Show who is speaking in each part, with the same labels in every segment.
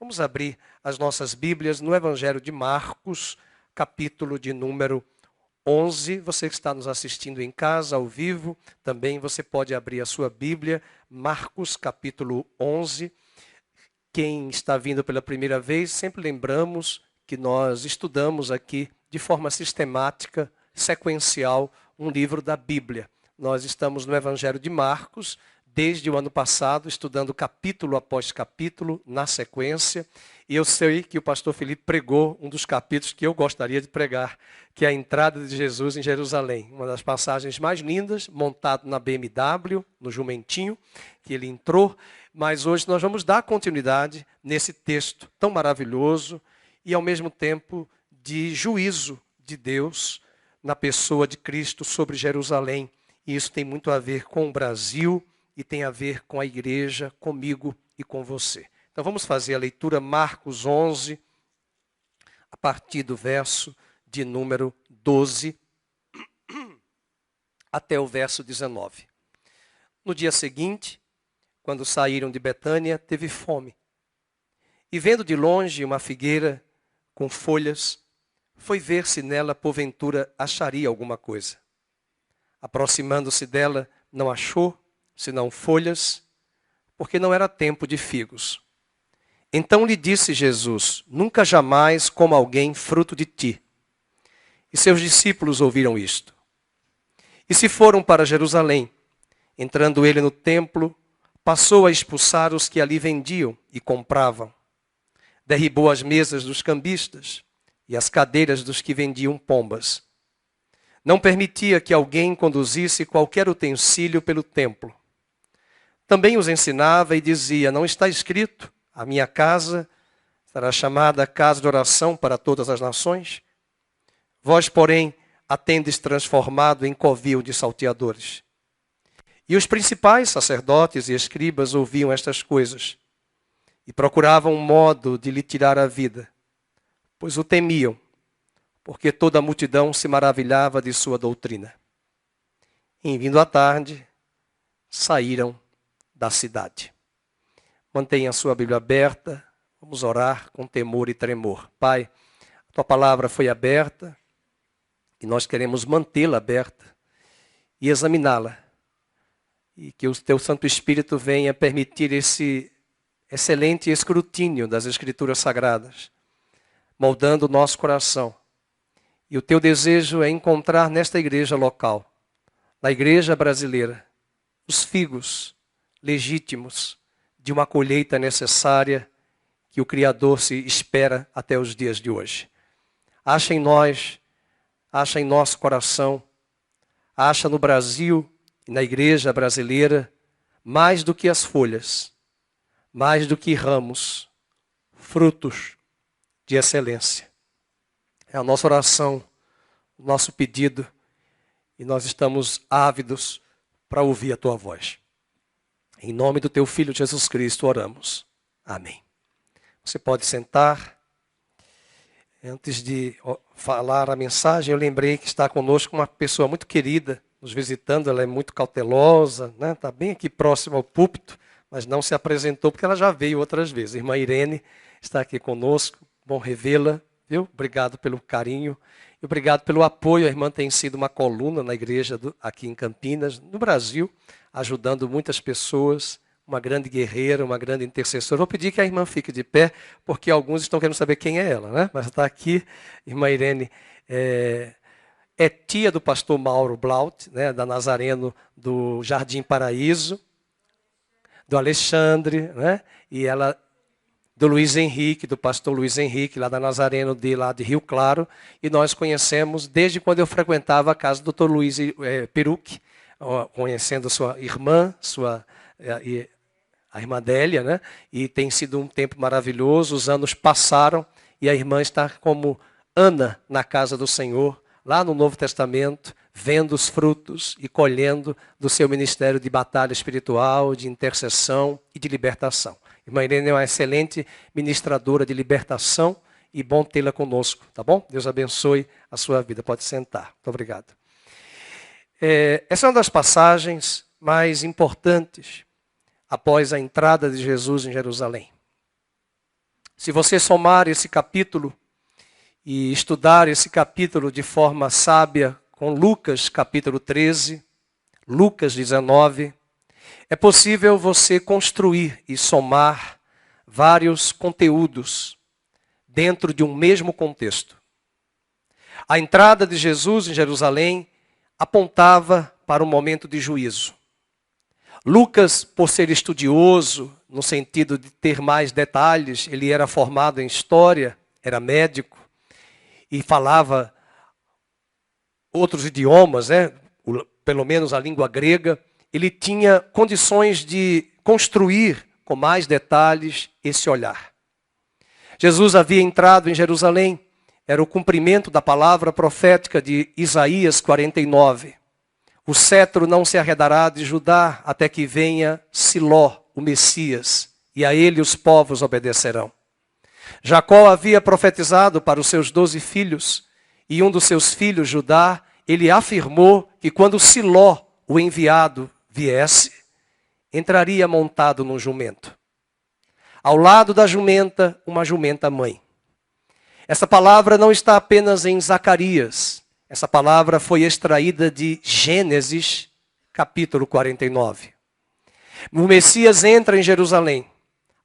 Speaker 1: Vamos abrir as nossas Bíblias no Evangelho de Marcos, capítulo de número 11. Você que está nos assistindo em casa, ao vivo, também você pode abrir a sua Bíblia, Marcos, capítulo 11. Quem está vindo pela primeira vez, sempre lembramos que nós estudamos aqui de forma sistemática, sequencial, um livro da Bíblia. Nós estamos no Evangelho de Marcos, desde o ano passado, estudando capítulo após capítulo, na sequência. E eu sei que o pastor Felipe pregou um dos capítulos que eu gostaria de pregar, que é a entrada de Jesus em Jerusalém. Uma das passagens mais lindas, montado na BMW, no jumentinho, que ele entrou. Mas hoje nós vamos dar continuidade nesse texto tão maravilhoso e, ao mesmo tempo, de juízo de Deus na pessoa de Cristo sobre Jerusalém. E isso tem muito a ver com o Brasil e tem a ver com a igreja, comigo e com você. Então vamos fazer a leitura Marcos 11, a partir do verso de número 12 até o verso 19. No dia seguinte, quando saíram de Betânia, teve fome. E vendo de longe uma figueira com folhas, foi ver se nela, porventura, acharia alguma coisa. Aproximando-se dela, não achou, senão folhas, porque não era tempo de figos. Então lhe disse Jesus: nunca jamais coma alguém fruto de ti. E seus discípulos ouviram isto. E se foram para Jerusalém. Entrando ele no templo, passou a expulsar os que ali vendiam e compravam. Derribou as mesas dos cambistas e as cadeiras dos que vendiam pombas. Não permitia que alguém conduzisse qualquer utensílio pelo templo. Também os ensinava e dizia: não está escrito, a minha casa será chamada casa de oração para todas as nações? Vós, porém, a tendes transformado em covil de salteadores. E os principais sacerdotes e escribas ouviam estas coisas e procuravam um modo de lhe tirar a vida, pois o temiam, porque toda a multidão se maravilhava de sua doutrina. Em vindo a tarde, saíram da cidade. Mantenha a sua Bíblia aberta, vamos orar com temor e tremor. Pai, a tua palavra foi aberta e nós queremos mantê-la aberta e examiná-la. E que o teu Santo Espírito venha permitir esse excelente escrutínio das Escrituras Sagradas, moldando o nosso coração. E o teu desejo é encontrar nesta igreja local, na igreja brasileira, os figos legítimos de uma colheita necessária que o Criador se espera até os dias de hoje. Acha em nós, acha em nosso coração, acha no Brasil e na igreja brasileira mais do que as folhas, mais do que ramos, frutos de excelência. É a nossa oração, o nosso pedido, e nós estamos ávidos para ouvir a tua voz. Em nome do teu Filho Jesus Cristo oramos. Amém. Você pode sentar. Antes de falar a mensagem, eu lembrei que está conosco uma pessoa muito querida, nos visitando. Ela é muito cautelosa, né? Está bem aqui próximo ao púlpito, mas não se apresentou porque ela já veio outras vezes. A irmã Irene está aqui conosco. Bom revê-la, viu? Obrigado pelo carinho e obrigado pelo apoio. A irmã tem sido uma coluna na igreja aqui em Campinas, no Brasil, ajudando muitas pessoas, uma grande guerreira, uma grande intercessora. Vou pedir que a irmã fique de pé, porque alguns estão querendo saber quem é ela, né? Mas está aqui, irmã Irene, é tia do pastor Mauro Blaut, né? Da Nazareno do Jardim Paraíso, do Alexandre, né? E ela do Luiz Henrique, do pastor Luiz Henrique, lá da Nazareno, lá de Rio Claro, e nós conhecemos desde quando eu frequentava a casa do Dr. Luiz Perucchi, conhecendo sua irmã, a irmã Délia, né? E tem sido um tempo maravilhoso, os anos passaram e a irmã está como Ana na casa do Senhor, lá no Novo Testamento, vendo os frutos e colhendo do seu ministério de batalha espiritual, de intercessão e de libertação. Irmã Irene é uma excelente ministradora de libertação e bom tê-la conosco, tá bom? Deus abençoe a sua vida. Pode sentar. Muito obrigado. Essa é uma das passagens mais importantes após a entrada de Jesus em Jerusalém. Se você somar esse capítulo e estudar esse capítulo de forma sábia com Lucas capítulo 13, Lucas 19, é possível você construir e somar vários conteúdos dentro de um mesmo contexto. A entrada de Jesus em Jerusalém apontava para um momento de juízo. Lucas, por ser estudioso, no sentido de ter mais detalhes, ele era formado em história, era médico e falava outros idiomas, pelo menos a língua grega. Ele tinha condições de construir com mais detalhes esse olhar. Jesus havia entrado em Jerusalém, era o cumprimento da palavra profética de Isaías 49. O cetro não se arredará de Judá até que venha Siló, o Messias, e a ele os povos obedecerão. Jacó havia profetizado para os seus 12 filhos, e um dos seus filhos, Judá, ele afirmou que quando Siló, o enviado, viesse, entraria montado num jumento. Ao lado da jumenta, uma jumenta mãe. Essa palavra não está apenas em Zacarias. Essa palavra foi extraída de Gênesis, capítulo 49. O Messias entra em Jerusalém.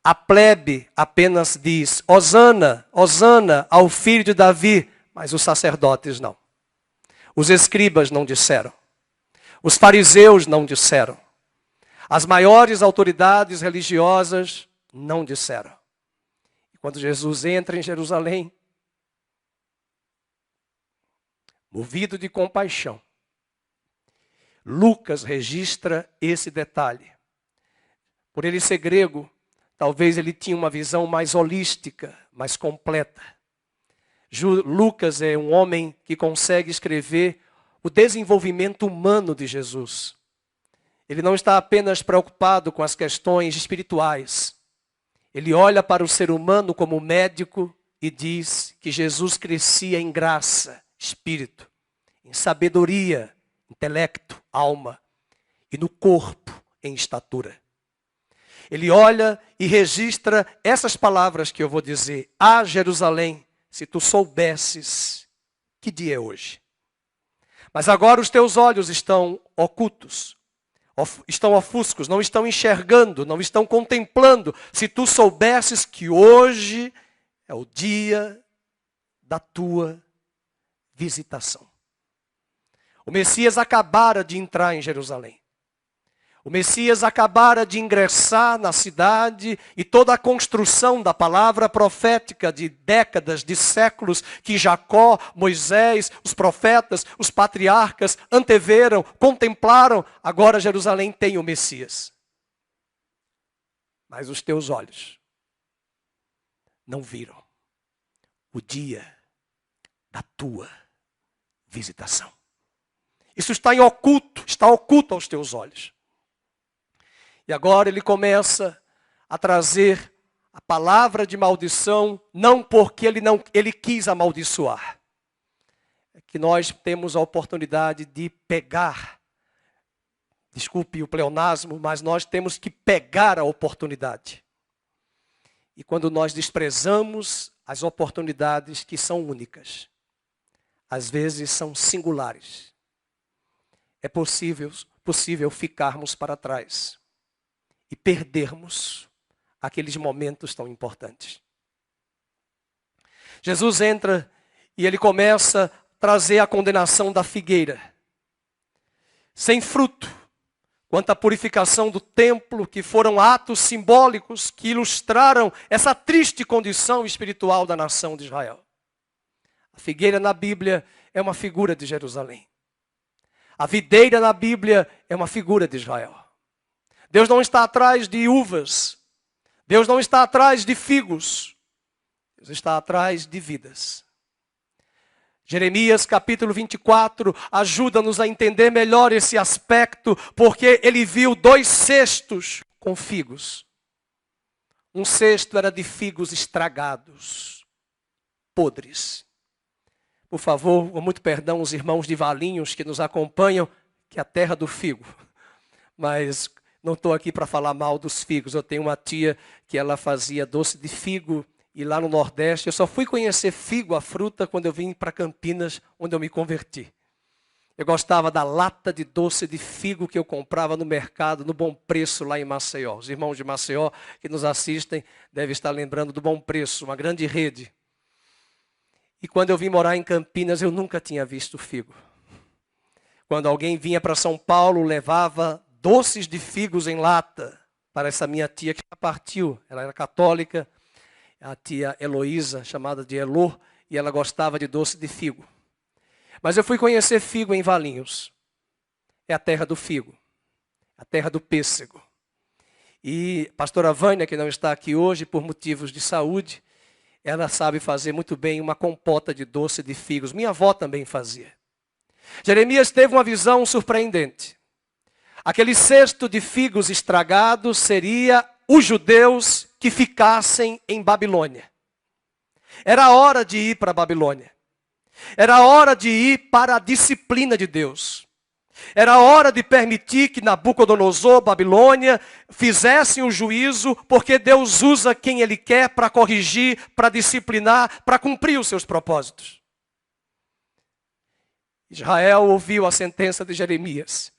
Speaker 1: A plebe apenas diz, Hosana, Hosana ao filho de Davi, mas os sacerdotes não. Os escribas não disseram. Os fariseus não disseram. As maiores autoridades religiosas não disseram. E quando Jesus entra em Jerusalém, movido de compaixão, Lucas registra esse detalhe. Por ele ser grego, talvez ele tinha uma visão mais holística, mais completa. Lucas é um homem que consegue escrever o desenvolvimento humano de Jesus. Ele não está apenas preocupado com as questões espirituais. Ele olha para o ser humano como médico e diz que Jesus crescia em graça, espírito, em sabedoria, intelecto, alma, e no corpo, em estatura. Ele olha e registra essas palavras que eu vou dizer. Ah, Jerusalém, se tu soubesses que dia é hoje. Mas agora os teus olhos estão ocultos, estão ofuscos, não estão enxergando, não estão contemplando. Se tu soubesses que hoje é o dia da tua visitação. O Messias acabara de entrar em Jerusalém. O Messias acabara de ingressar na cidade e toda a construção da palavra profética de décadas, de séculos, que Jacó, Moisés, os profetas, os patriarcas anteveram, contemplaram, agora Jerusalém tem o Messias. Mas os teus olhos não viram o dia da tua visitação. Isso está oculto aos teus olhos. E agora ele começa a trazer a palavra de maldição, não porque ele quis amaldiçoar. É que nós temos a oportunidade de pegar, desculpe o pleonasmo, mas nós temos que pegar a oportunidade. E quando nós desprezamos as oportunidades que são únicas, às vezes são singulares, é possível ficarmos para trás e perdermos aqueles momentos tão importantes. Jesus entra e ele começa a trazer a condenação da figueira. Sem fruto, quanto à purificação do templo, que foram atos simbólicos que ilustraram essa triste condição espiritual da nação de Israel. A figueira na Bíblia é uma figura de Jerusalém. A videira na Bíblia é uma figura de Israel. Deus não está atrás de uvas. Deus não está atrás de figos. Deus está atrás de vidas. Jeremias capítulo 24 ajuda-nos a entender melhor esse aspecto, porque ele viu 2 cestos com figos. Um cesto era de figos estragados, podres. Por favor, com muito perdão, os irmãos de Valinhos que nos acompanham, que é a terra do figo. Mas não estou aqui para falar mal dos figos. Eu tenho uma tia que ela fazia doce de figo E lá no Nordeste, eu só fui conhecer figo, a fruta, quando eu vim para Campinas, onde eu me converti. Eu gostava da lata de doce de figo que eu comprava no mercado, no Bom Preço, lá em Maceió. Os irmãos de Maceió que nos assistem devem estar lembrando do Bom Preço, uma grande rede. E quando eu vim morar em Campinas, eu nunca tinha visto figo. Quando alguém vinha para São Paulo, levava doces de figos em lata para essa minha tia que já partiu. Ela era católica, a tia Heloísa, chamada de Elô, e ela gostava de doce de figo. Mas eu fui conhecer figo em Valinhos. É a terra do figo, a terra do pêssego. E a pastora Vânia, que não está aqui hoje por motivos de saúde, ela sabe fazer muito bem uma compota de doce de figos. Minha avó também fazia. Jeremias teve uma visão surpreendente. Aquele cesto de figos estragados seria os judeus que ficassem em Babilônia. Era hora de ir para a Babilônia. Era hora de ir para a disciplina de Deus. Era hora de permitir que Nabucodonosor, Babilônia, fizessem o juízo, porque Deus usa quem Ele quer para corrigir, para disciplinar, para cumprir os seus propósitos. Israel ouviu a sentença de Jeremias.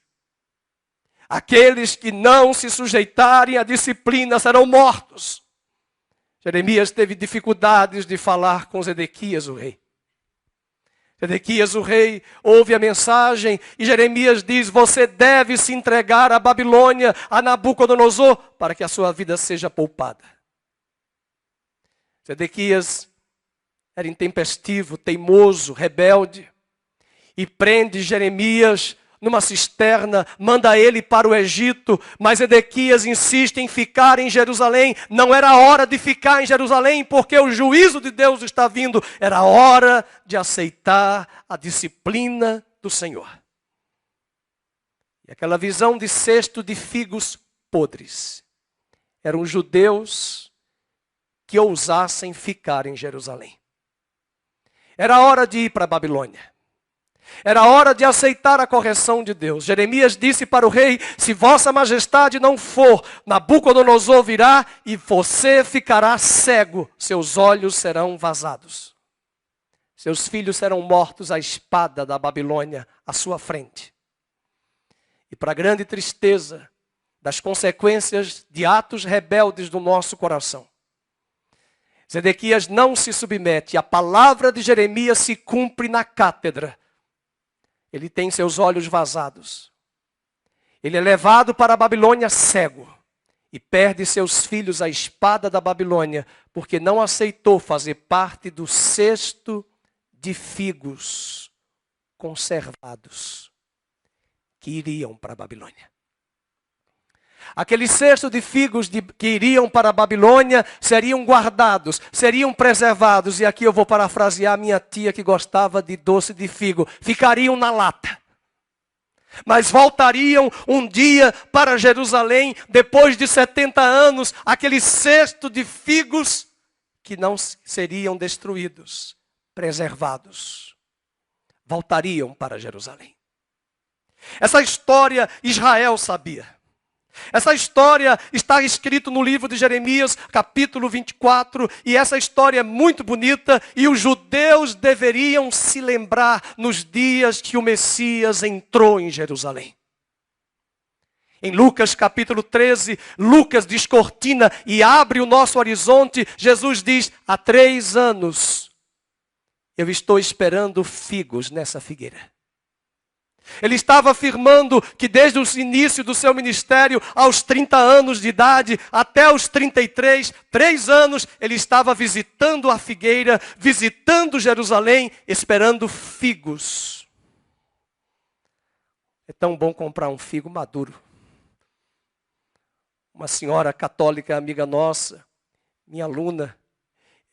Speaker 1: Aqueles que não se sujeitarem à disciplina serão mortos. Jeremias teve dificuldades de falar com Zedequias, o rei. Zedequias, o rei, ouve a mensagem e Jeremias diz: você deve se entregar à Babilônia, a Nabucodonosor, para que a sua vida seja poupada. Zedequias era intempestivo, teimoso, rebelde, e prende Jeremias numa cisterna, manda ele para o Egito, mas Zedequias insiste em ficar em Jerusalém. Não era hora de ficar em Jerusalém, porque o juízo de Deus está vindo. Era hora de aceitar a disciplina do Senhor. E aquela visão de cesto de figos podres. Eram judeus que ousassem ficar em Jerusalém. Era hora de ir para a Babilônia. Era hora de aceitar a correção de Deus. Jeremias disse para o rei: se vossa majestade não for, Nabucodonosor virá e você ficará cego. Seus olhos serão vazados. Seus filhos serão mortos à espada da Babilônia à sua frente. E para grande tristeza das consequências de atos rebeldes do nosso coração, Zedequias não se submete. A palavra de Jeremias se cumpre na cátedra. Ele tem seus olhos vazados. Ele é levado para a Babilônia cego. E perde seus filhos à espada da Babilônia, porque não aceitou fazer parte do cesto de figos conservados que iriam para a Babilônia. Aquele cesto de figos que iriam para a Babilônia seriam guardados, seriam preservados. E aqui eu vou parafrasear minha tia que gostava de doce de figo. Ficariam na lata. Mas voltariam um dia para Jerusalém, depois de 70 anos, aquele cesto de figos que não seriam destruídos, preservados. Voltariam para Jerusalém. Essa história Israel sabia. Essa história está escrita no livro de Jeremias, capítulo 24, e essa história é muito bonita, e os judeus deveriam se lembrar nos dias que o Messias entrou em Jerusalém. Em Lucas capítulo 13, Lucas descortina e abre o nosso horizonte. Jesus diz: há 3 anos eu estou esperando figos nessa figueira. Ele estava afirmando que desde o início do seu ministério, aos 30 anos de idade, até os 33, 3 anos, ele estava visitando a figueira, visitando Jerusalém, esperando figos. É tão bom comprar um figo maduro. Uma senhora católica, amiga nossa, minha aluna,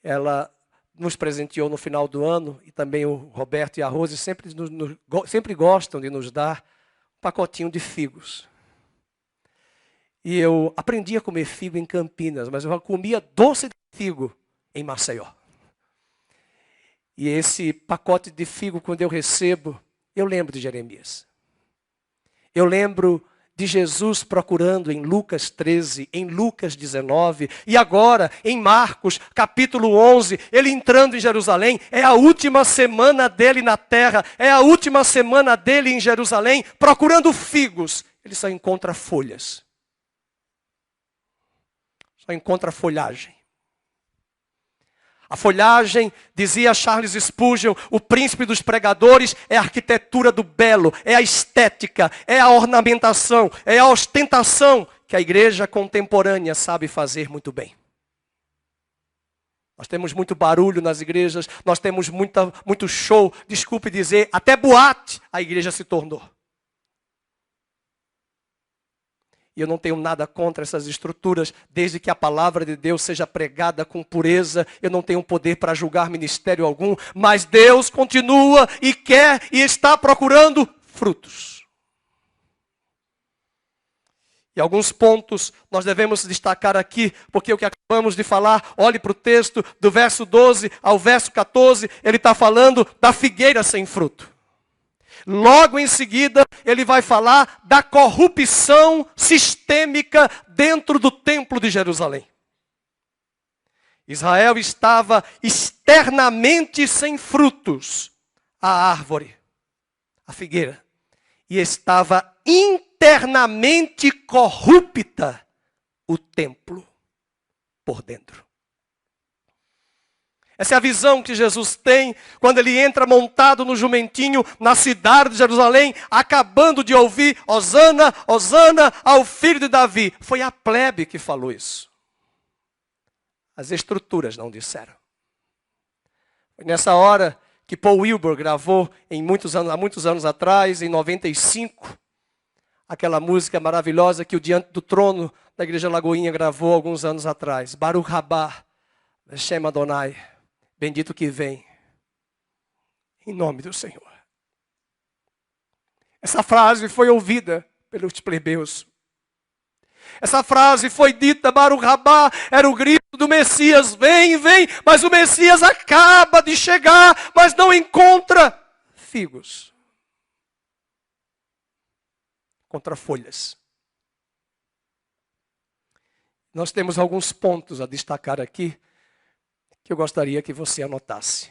Speaker 1: ela nos presenteou no final do ano, e também o Roberto e a Rose sempre gostam de nos dar um pacotinho de figos. E eu aprendi a comer figo em Campinas, mas eu comia doce de figo em Maceió. E esse pacote de figo, quando eu recebo, eu lembro de Jeremias. Eu lembro de Jesus procurando em Lucas 13, em Lucas 19, e agora em Marcos capítulo 11, ele entrando em Jerusalém, é a última semana dele na terra, é a última semana dele em Jerusalém, procurando figos, ele só encontra folhas, só encontra folhagem. A folhagem, dizia Charles Spurgeon, o príncipe dos pregadores, é a arquitetura do belo, é a estética, é a ornamentação, é a ostentação que a igreja contemporânea sabe fazer muito bem. Nós temos muito barulho nas igrejas, nós temos muito show, desculpe dizer, até boate a igreja se tornou. E eu não tenho nada contra essas estruturas, desde que a palavra de Deus seja pregada com pureza. Eu não tenho poder para julgar ministério algum, mas Deus continua e quer e está procurando frutos. E alguns pontos nós devemos destacar aqui, porque o que acabamos de falar, olhe para o texto, do verso 12 ao verso 14, ele está falando da figueira sem fruto. Logo em seguida, ele vai falar da corrupção sistêmica dentro do templo de Jerusalém. Israel estava externamente sem frutos, a árvore, a figueira, e estava internamente corrupta, o templo, por dentro. Essa é a visão que Jesus tem quando ele entra montado no jumentinho na cidade de Jerusalém, acabando de ouvir Hosana, Hosana ao filho de Davi. Foi a plebe que falou isso. As estruturas não disseram. Foi nessa hora que Paul Wilbur gravou há muitos anos atrás, em 95, aquela música maravilhosa que o Diante do Trono da Igreja Lagoinha gravou alguns anos atrás. Baruch Rabá, Hashem Adonai. Bendito que vem, em nome do Senhor. Essa frase foi ouvida pelos plebeus. Essa frase foi dita, Baruch Rabá, era o grito do Messias, vem, vem, mas o Messias acaba de chegar, mas não encontra figos. Encontra folhas. Nós temos alguns pontos a destacar aqui, que eu gostaria que você anotasse.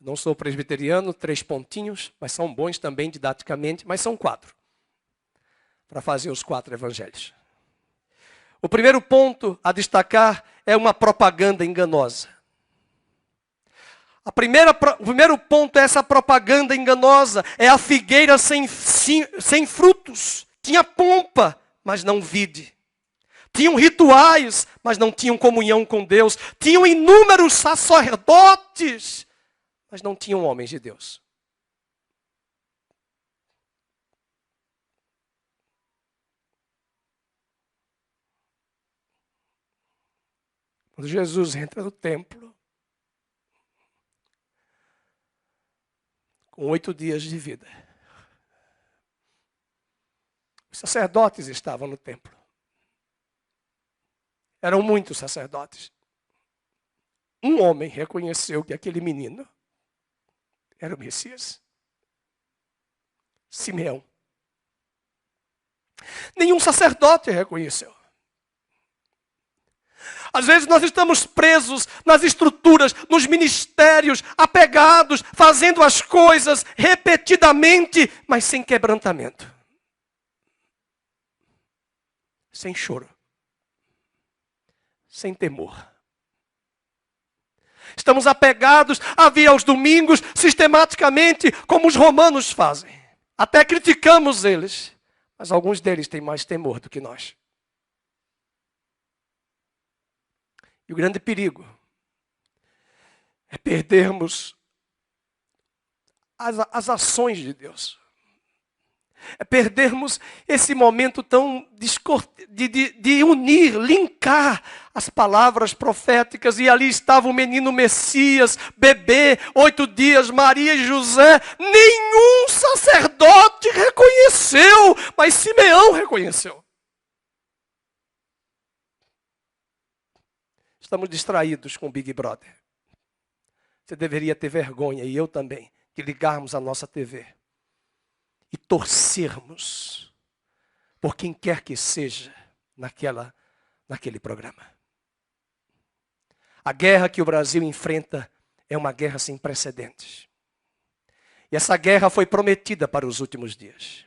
Speaker 1: Não sou presbiteriano, 3 pontinhos, mas são bons também didaticamente, mas são 4, para fazer os 4 evangelhos. O primeiro ponto a destacar é uma propaganda enganosa. O primeiro ponto é essa propaganda enganosa, é a figueira sem frutos. Tinha pompa, mas não vide. Tinham rituais, mas não tinham comunhão com Deus. Tinham inúmeros sacerdotes, mas não tinham homens de Deus. Quando Jesus entra no templo, com 8 dias de vida, os sacerdotes estavam no templo. Eram muitos sacerdotes. Um homem reconheceu que aquele menino era o Messias. Simeão. Nenhum sacerdote reconheceu. Às vezes nós estamos presos nas estruturas, nos ministérios, apegados, fazendo as coisas repetidamente, mas sem quebrantamento. Sem choro. Sem temor. Estamos apegados a vir aos domingos sistematicamente, como os romanos fazem. Até criticamos eles, mas alguns deles têm mais temor do que nós. E o grande perigo é perdermos as ações de Deus. É perdermos esse momento tão de unir, linkar as palavras proféticas. E ali estava o menino Messias, bebê, 8 dias, Maria e José. Nenhum sacerdote reconheceu, mas Simeão reconheceu. Estamos distraídos com o Big Brother. Você deveria ter vergonha, e eu também, de ligarmos a nossa TV e torcermos por quem quer que seja naquele programa. A guerra que o Brasil enfrenta é uma guerra sem precedentes. E essa guerra foi prometida para os últimos dias.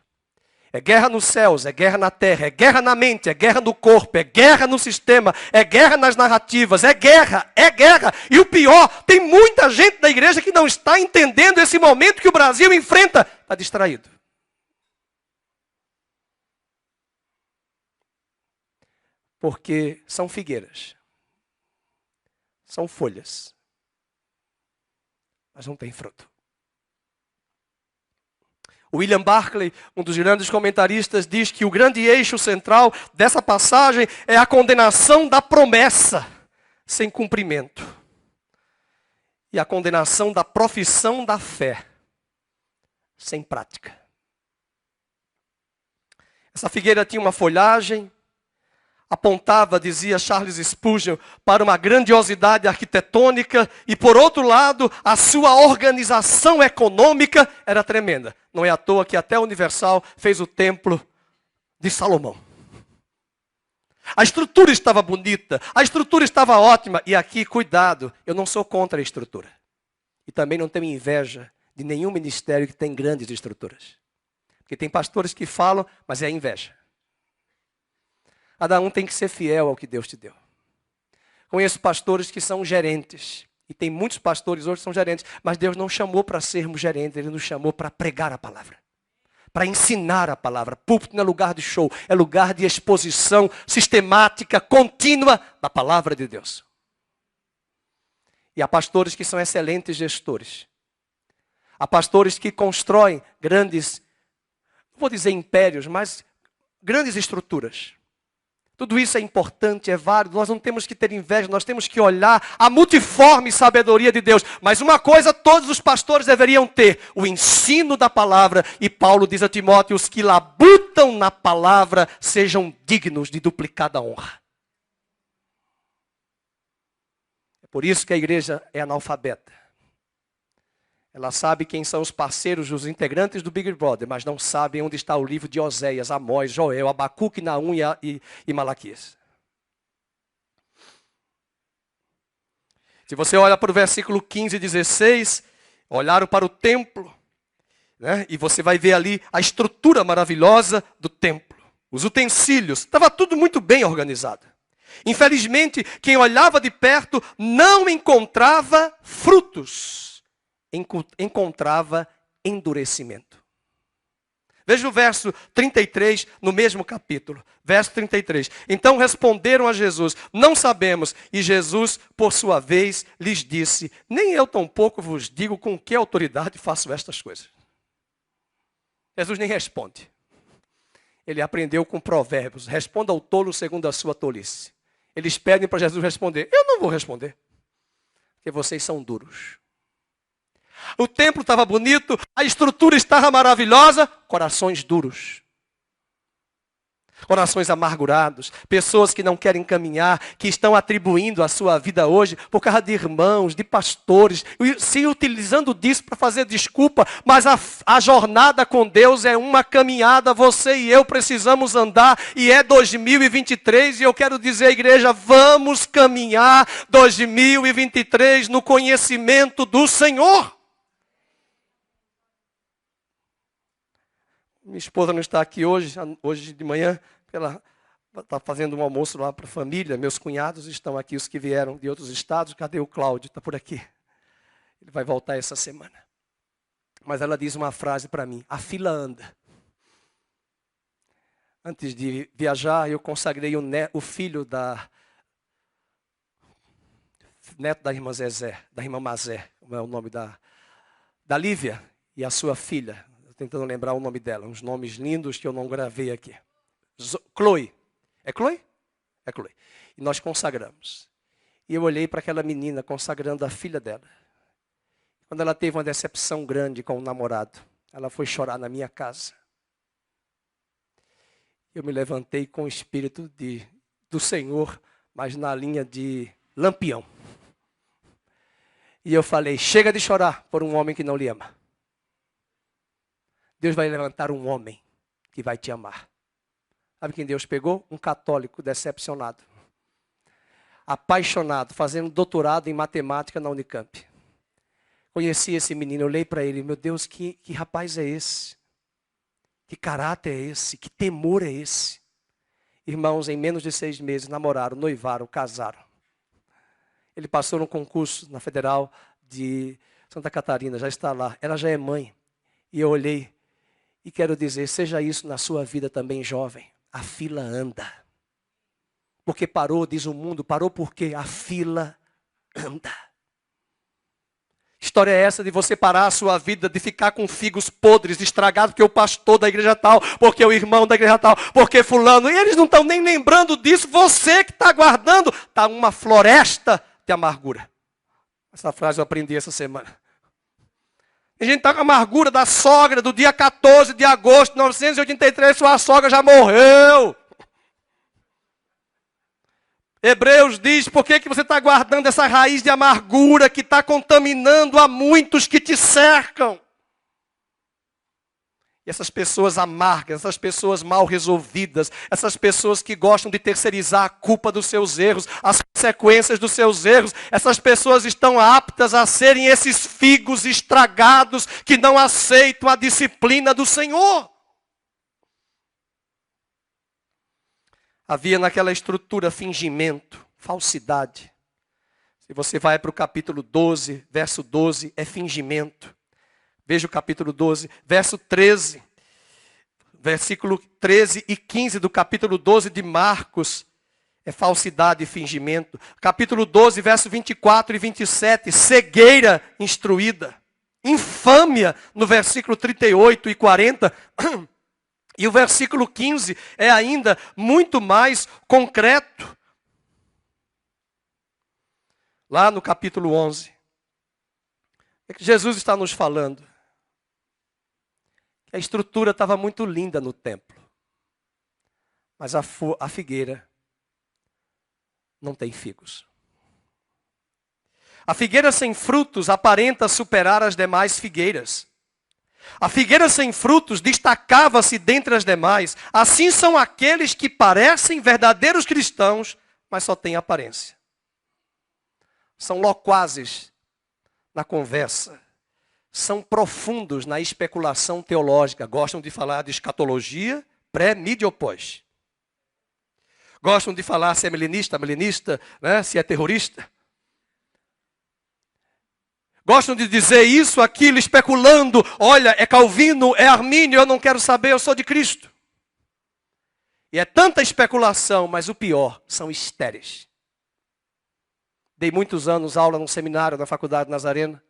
Speaker 1: É guerra nos céus, é guerra na terra, é guerra na mente, é guerra no corpo, é guerra no sistema, é guerra nas narrativas, é guerra, é guerra. E o pior, tem muita gente da igreja que não está entendendo esse momento que o Brasil enfrenta. Está distraído. Porque são figueiras, são folhas, mas não tem fruto. William Barclay, um dos grandes comentaristas, diz que o grande eixo central dessa passagem é a condenação da promessa sem cumprimento e a condenação da profissão da fé sem prática. Essa figueira tinha uma folhagem, apontava, dizia Charles Spurgeon, para uma grandiosidade arquitetônica e, por outro lado, a sua organização econômica era tremenda. Não é à toa que até a Universal fez o templo de Salomão. A estrutura estava bonita, a estrutura estava ótima. E aqui, cuidado, eu não sou contra a estrutura. E também não tenho inveja de nenhum ministério que tem grandes estruturas. Porque tem pastores que falam, mas é inveja. Cada um tem que ser fiel ao que Deus te deu. Conheço pastores que são gerentes. E tem muitos pastores hoje que são gerentes. Mas Deus não chamou para sermos gerentes. Ele nos chamou para pregar a palavra. Para ensinar a palavra. Púlpito não é lugar de show. É lugar de exposição sistemática, contínua da palavra de Deus. E há pastores que são excelentes gestores. Há pastores que constroem grandes, não vou dizer impérios, mas grandes estruturas. Tudo isso é importante, é válido, nós não temos que ter inveja, nós temos que olhar a multiforme sabedoria de Deus. Mas uma coisa todos os pastores deveriam ter, o ensino da palavra. E Paulo diz a Timóteo, os que labutam na palavra sejam dignos de duplicada honra. É por isso que a igreja é analfabeta. Ela sabe quem são os parceiros, os integrantes do Big Brother, mas não sabe onde está o livro de Oséias, Amós, Joel, Abacuque, Naum e Malaquias. Se você olha para o versículo 15 e 16, olharam para o templo, né? E você vai ver ali a estrutura maravilhosa do templo. Os utensílios, estava tudo muito bem organizado. Infelizmente, quem olhava de perto não encontrava frutos. Encontrava endurecimento. Veja o verso 33 no mesmo capítulo. Verso 33. Então responderam a Jesus, não sabemos. E Jesus, por sua vez, lhes disse, nem eu tampouco vos digo com que autoridade faço estas coisas. Jesus nem responde. Ele aprendeu com provérbios. Responda ao tolo segundo a sua tolice. Eles pedem para Jesus responder. Eu não vou responder. Porque vocês são duros. O templo estava bonito, a estrutura estava maravilhosa, corações duros. Corações amargurados, pessoas que não querem caminhar, que estão atribuindo a sua vida hoje por causa de irmãos, de pastores, se utilizando disso para fazer desculpa, mas a jornada com Deus é uma caminhada, você e eu precisamos andar, e é 2023, e eu quero dizer à igreja, vamos caminhar 2023 no conhecimento do Senhor. Minha esposa não está aqui hoje de manhã, ela está fazendo um almoço lá para a família, meus cunhados estão aqui, os que vieram de outros estados, cadê o Cláudio? Está por aqui. Ele vai voltar essa semana. Mas ela diz uma frase para mim, a fila anda. Antes de viajar, eu consagrei o filho neto da irmã Zezé, da irmã Mazé, como é o nome da Lívia, e a sua filha. Tentando lembrar o nome dela, uns nomes lindos que eu não gravei aqui. Chloe. É Chloe? É Chloe. E nós consagramos. E eu olhei para aquela menina consagrando a filha dela. Quando ela teve uma decepção grande com o namorado, ela foi chorar na minha casa. Eu me levantei com o espírito do Senhor, mas na linha de Lampião. E eu falei, chega de chorar por um homem que não lhe ama. Deus vai levantar um homem que vai te amar. Sabe quem Deus pegou? Um católico decepcionado. Apaixonado, fazendo doutorado em matemática na Unicamp. Conheci esse menino, olhei para ele, meu Deus, que rapaz é esse? Que caráter é esse? Que temor é esse? Irmãos, em menos de 6 meses, namoraram, noivaram, casaram. Ele passou num concurso na Federal de Santa Catarina, já está lá. Ela já é mãe. E eu olhei e quero dizer, seja isso na sua vida também, jovem. A fila anda. Porque parou, diz o mundo, parou porque a fila anda. História é essa de você parar a sua vida, de ficar com figos podres, estragados, porque o pastor da igreja tal, porque o irmão da igreja tal, porque fulano. E eles não estão nem lembrando disso. Você que está guardando, está uma floresta de amargura. Essa frase eu aprendi essa semana. A gente está com a amargura da sogra do dia 14 de agosto de 1983, sua sogra já morreu. Hebreus diz, por que você está guardando essa raiz de amargura que está contaminando a muitos que te cercam? E essas pessoas amargas, essas pessoas mal resolvidas, essas pessoas que gostam de terceirizar a culpa dos seus erros, as consequências dos seus erros, essas pessoas estão aptas a serem esses figos estragados que não aceitam a disciplina do Senhor. Havia naquela estrutura fingimento, falsidade. Se você vai para o capítulo 12, verso 12, é fingimento. Veja o capítulo 12, verso 13. Versículo 13 e 15 do capítulo 12 de Marcos. É falsidade e fingimento. Capítulo 12, verso 24 e 27. Cegueira instruída. Infâmia no versículo 38 e 40. E o versículo 15 é ainda muito mais concreto. Lá no capítulo 11. É que Jesus está nos falando. A estrutura estava muito linda no templo. Mas a figueira não tem figos. A figueira sem frutos aparenta superar as demais figueiras. A figueira sem frutos destacava-se dentre as demais. Assim são aqueles que parecem verdadeiros cristãos, mas só têm aparência. São loquazes na conversa. São profundos na especulação teológica. Gostam de falar de escatologia, pré, mídia ou pós. Gostam de falar se é milenista, né? Se é terrorista. Gostam de dizer isso, aquilo, especulando. Olha, é Calvino, é Armínio, eu não quero saber, eu sou de Cristo. E é tanta especulação, mas o pior, são estéreis. Dei muitos anos aula num seminário na Faculdade Nazarena.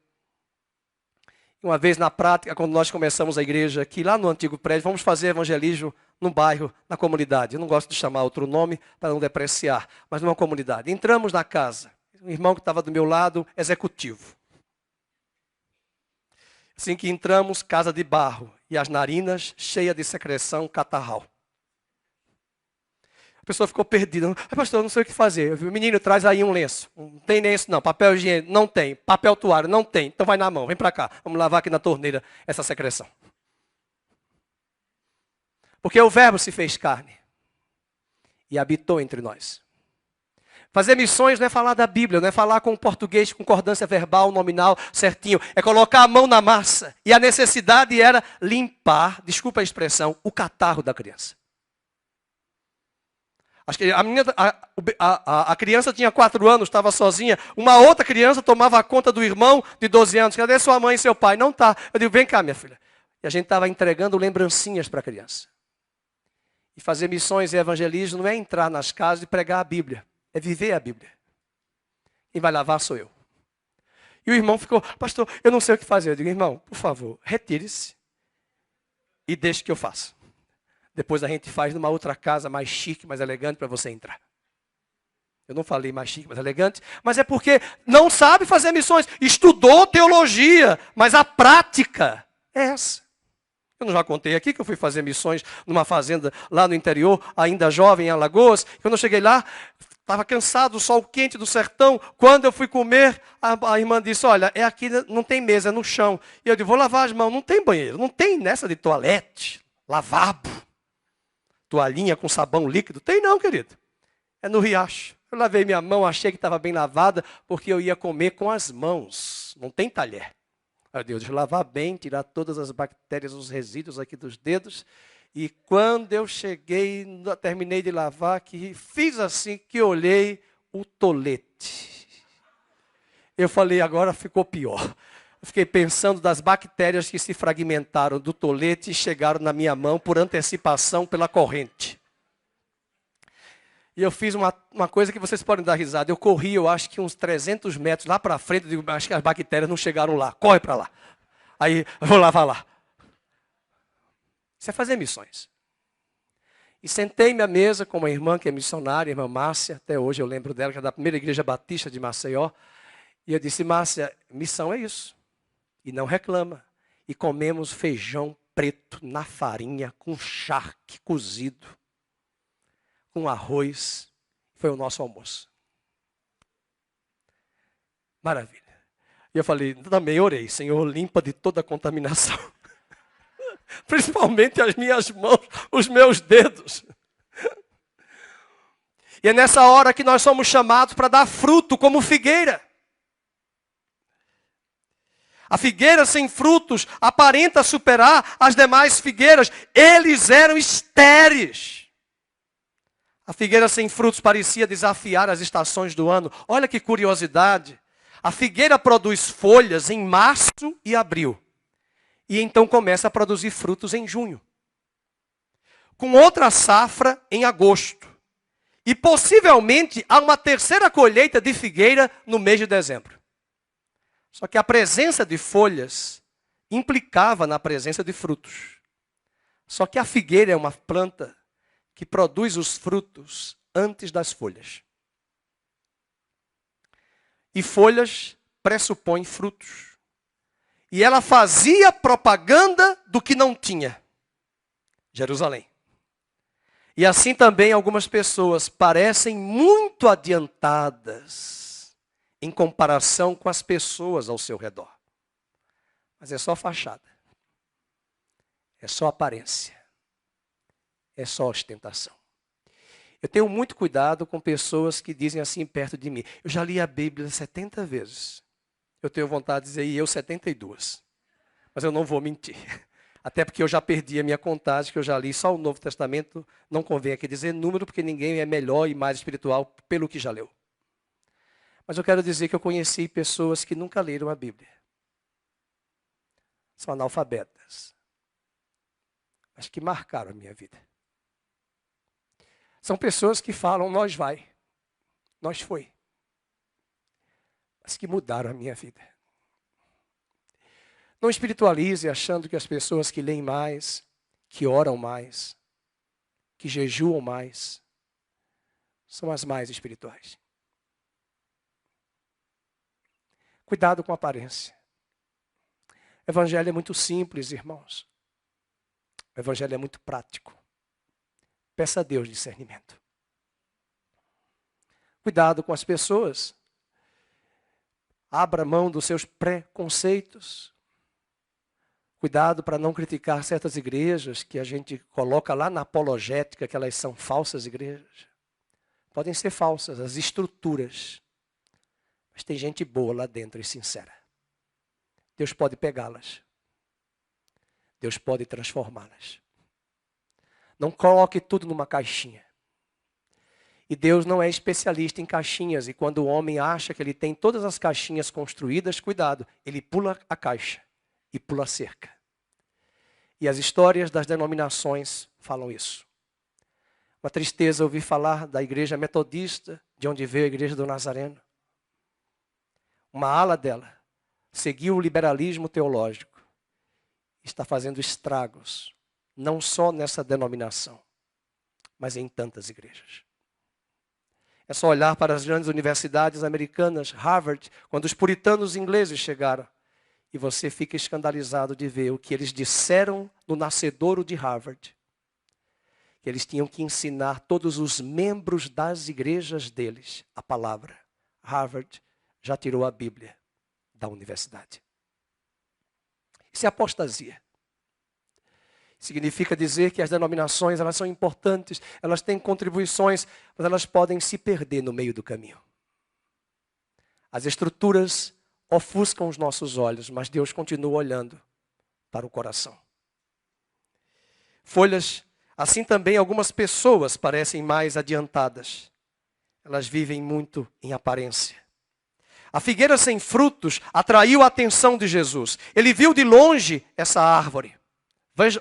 Speaker 1: Uma vez na prática, quando nós começamos a igreja aqui, lá no antigo prédio, vamos fazer evangelismo num bairro, na comunidade. Eu não gosto de chamar outro nome para não depreciar, mas numa comunidade. Entramos na casa. Um irmão que estava do meu lado, executivo. Assim que entramos, casa de barro e as narinas cheias de secreção catarral. A pessoa ficou perdida. Pastor, eu não sei o que fazer. O menino traz aí um lenço. Não tem lenço não. Papel higiênico? Não tem. Papel toalha? Não tem. Então vai na mão, vem para cá. Vamos lavar aqui na torneira essa secreção. Porque o verbo se fez carne e habitou entre nós. Fazer missões não é falar da Bíblia, não é falar com português, concordância verbal, nominal, certinho. É colocar a mão na massa. E a necessidade era limpar, desculpa a expressão, o catarro da criança. Acho que a criança tinha 4 anos, estava sozinha. Uma outra criança tomava conta do irmão de 12 anos. Cadê sua mãe e seu pai? Não está. Eu digo, vem cá, minha filha. E a gente estava entregando lembrancinhas para a criança. E fazer missões e evangelismo não é entrar nas casas e pregar a Bíblia. É viver a Bíblia. Quem vai lavar sou eu. E o irmão ficou, pastor, eu não sei o que fazer. Eu digo, irmão, por favor, retire-se e deixe que eu faça. Depois a gente faz numa outra casa mais chique, mais elegante para você entrar. Eu não falei mais chique, mais elegante, mas é porque não sabe fazer missões. Estudou teologia, mas a prática é essa. Eu não já contei aqui que eu fui fazer missões numa fazenda lá no interior, ainda jovem, em Alagoas. Quando eu cheguei lá, estava cansado, o sol quente do sertão. Quando eu fui comer, a irmã disse, olha, é aqui, não tem mesa, é no chão. E eu disse, vou lavar as mãos. Não tem banheiro, não tem nessa de toalete, lavabo. toalhinha com sabão líquido? Tem não, querido. É no riacho. Eu lavei minha mão, achei que estava bem lavada, porque eu ia comer com as mãos. Não tem talher. Aí Deus, lavar bem, tirar todas as bactérias, os resíduos aqui dos dedos. E quando eu cheguei, terminei de lavar, que fiz assim, que olhei o tolete. Eu falei, agora ficou pior. Eu fiquei pensando das bactérias que se fragmentaram do tolete e chegaram na minha mão por antecipação pela corrente. E eu fiz uma coisa que vocês podem dar risada. Eu corri, eu acho que uns 300 metros lá para frente. Eu digo, acho que as bactérias não chegaram lá. Corre para lá. Aí, eu vou lavar lá. Isso é fazer missões. E sentei-me à mesa com uma irmã que é missionária, a irmã Márcia. Até hoje eu lembro dela, que é da primeira igreja batista de Maceió. E eu disse, Márcia, missão é isso. E não reclama. E comemos feijão preto na farinha, com charque cozido, com arroz. Foi o nosso almoço. Maravilha. E eu falei, também orei, Senhor, limpa de toda a contaminação. Principalmente as minhas mãos, os meus dedos. E é nessa hora que nós somos chamados para dar fruto como figueira. A figueira sem frutos aparenta superar as demais figueiras. Eles eram estéreis. A figueira sem frutos parecia desafiar as estações do ano. Olha que curiosidade. A figueira produz folhas em março e abril. E então começa a produzir frutos em junho. Com outra safra em agosto. E possivelmente há uma terceira colheita de figueira no mês de dezembro. Só que a presença de folhas implicava na presença de frutos. Só que a figueira é uma planta que produz os frutos antes das folhas. E folhas pressupõem frutos. E ela fazia propaganda do que não tinha. Jerusalém. E assim também algumas pessoas parecem muito adiantadas em comparação com as pessoas ao seu redor. Mas é só fachada. É só aparência. É só ostentação. Eu tenho muito cuidado com pessoas que dizem assim perto de mim. Eu já li a Bíblia 70 vezes. Eu tenho vontade de dizer, e eu 72. Mas eu não vou mentir. Até porque eu já perdi a minha contagem, que eu já li só o Novo Testamento. Não convém aqui dizer número, porque ninguém é melhor e mais espiritual pelo que já leu. Mas eu quero dizer que eu conheci pessoas que nunca leram a Bíblia. São analfabetas. Mas que marcaram a minha vida. São pessoas que falam, nós vai, nós foi. Mas que mudaram a minha vida. Não espiritualize achando que as pessoas que leem mais, que oram mais, que jejuam mais, são as mais espirituais. Cuidado com a aparência. O evangelho é muito simples, irmãos. O evangelho é muito prático. Peça a Deus discernimento. Cuidado com as pessoas. Abra mão dos seus preconceitos. Cuidado para não criticar certas igrejas que a gente coloca lá na apologética que elas são falsas igrejas. Podem ser falsas as estruturas. Mas tem gente boa lá dentro e sincera. Deus pode pegá-las. Deus pode transformá-las. Não coloque tudo numa caixinha. E Deus não é especialista em caixinhas. E quando o homem acha que ele tem todas as caixinhas construídas, cuidado, ele pula a caixa e pula a cerca. E as histórias das denominações falam isso. Uma tristeza ouvir falar da igreja metodista, de onde veio a igreja do Nazareno. Uma ala dela seguiu o liberalismo teológico. Está fazendo estragos. Não só nessa denominação, mas em tantas igrejas. É só olhar para as grandes universidades americanas, Harvard, quando os puritanos ingleses chegaram. E você fica escandalizado de ver o que eles disseram no nascedouro de Harvard. Que eles tinham que ensinar todos os membros das igrejas deles a palavra. Harvard já tirou a Bíblia da universidade. Isso é apostasia. Significa dizer que as denominações, elas são importantes, elas têm contribuições, mas elas podem se perder no meio do caminho. As estruturas ofuscam os nossos olhos, mas Deus continua olhando para o coração. Folhas, assim também algumas pessoas parecem mais adiantadas. Elas vivem muito em aparência. A figueira sem frutos atraiu a atenção de Jesus. Ele viu de longe essa árvore.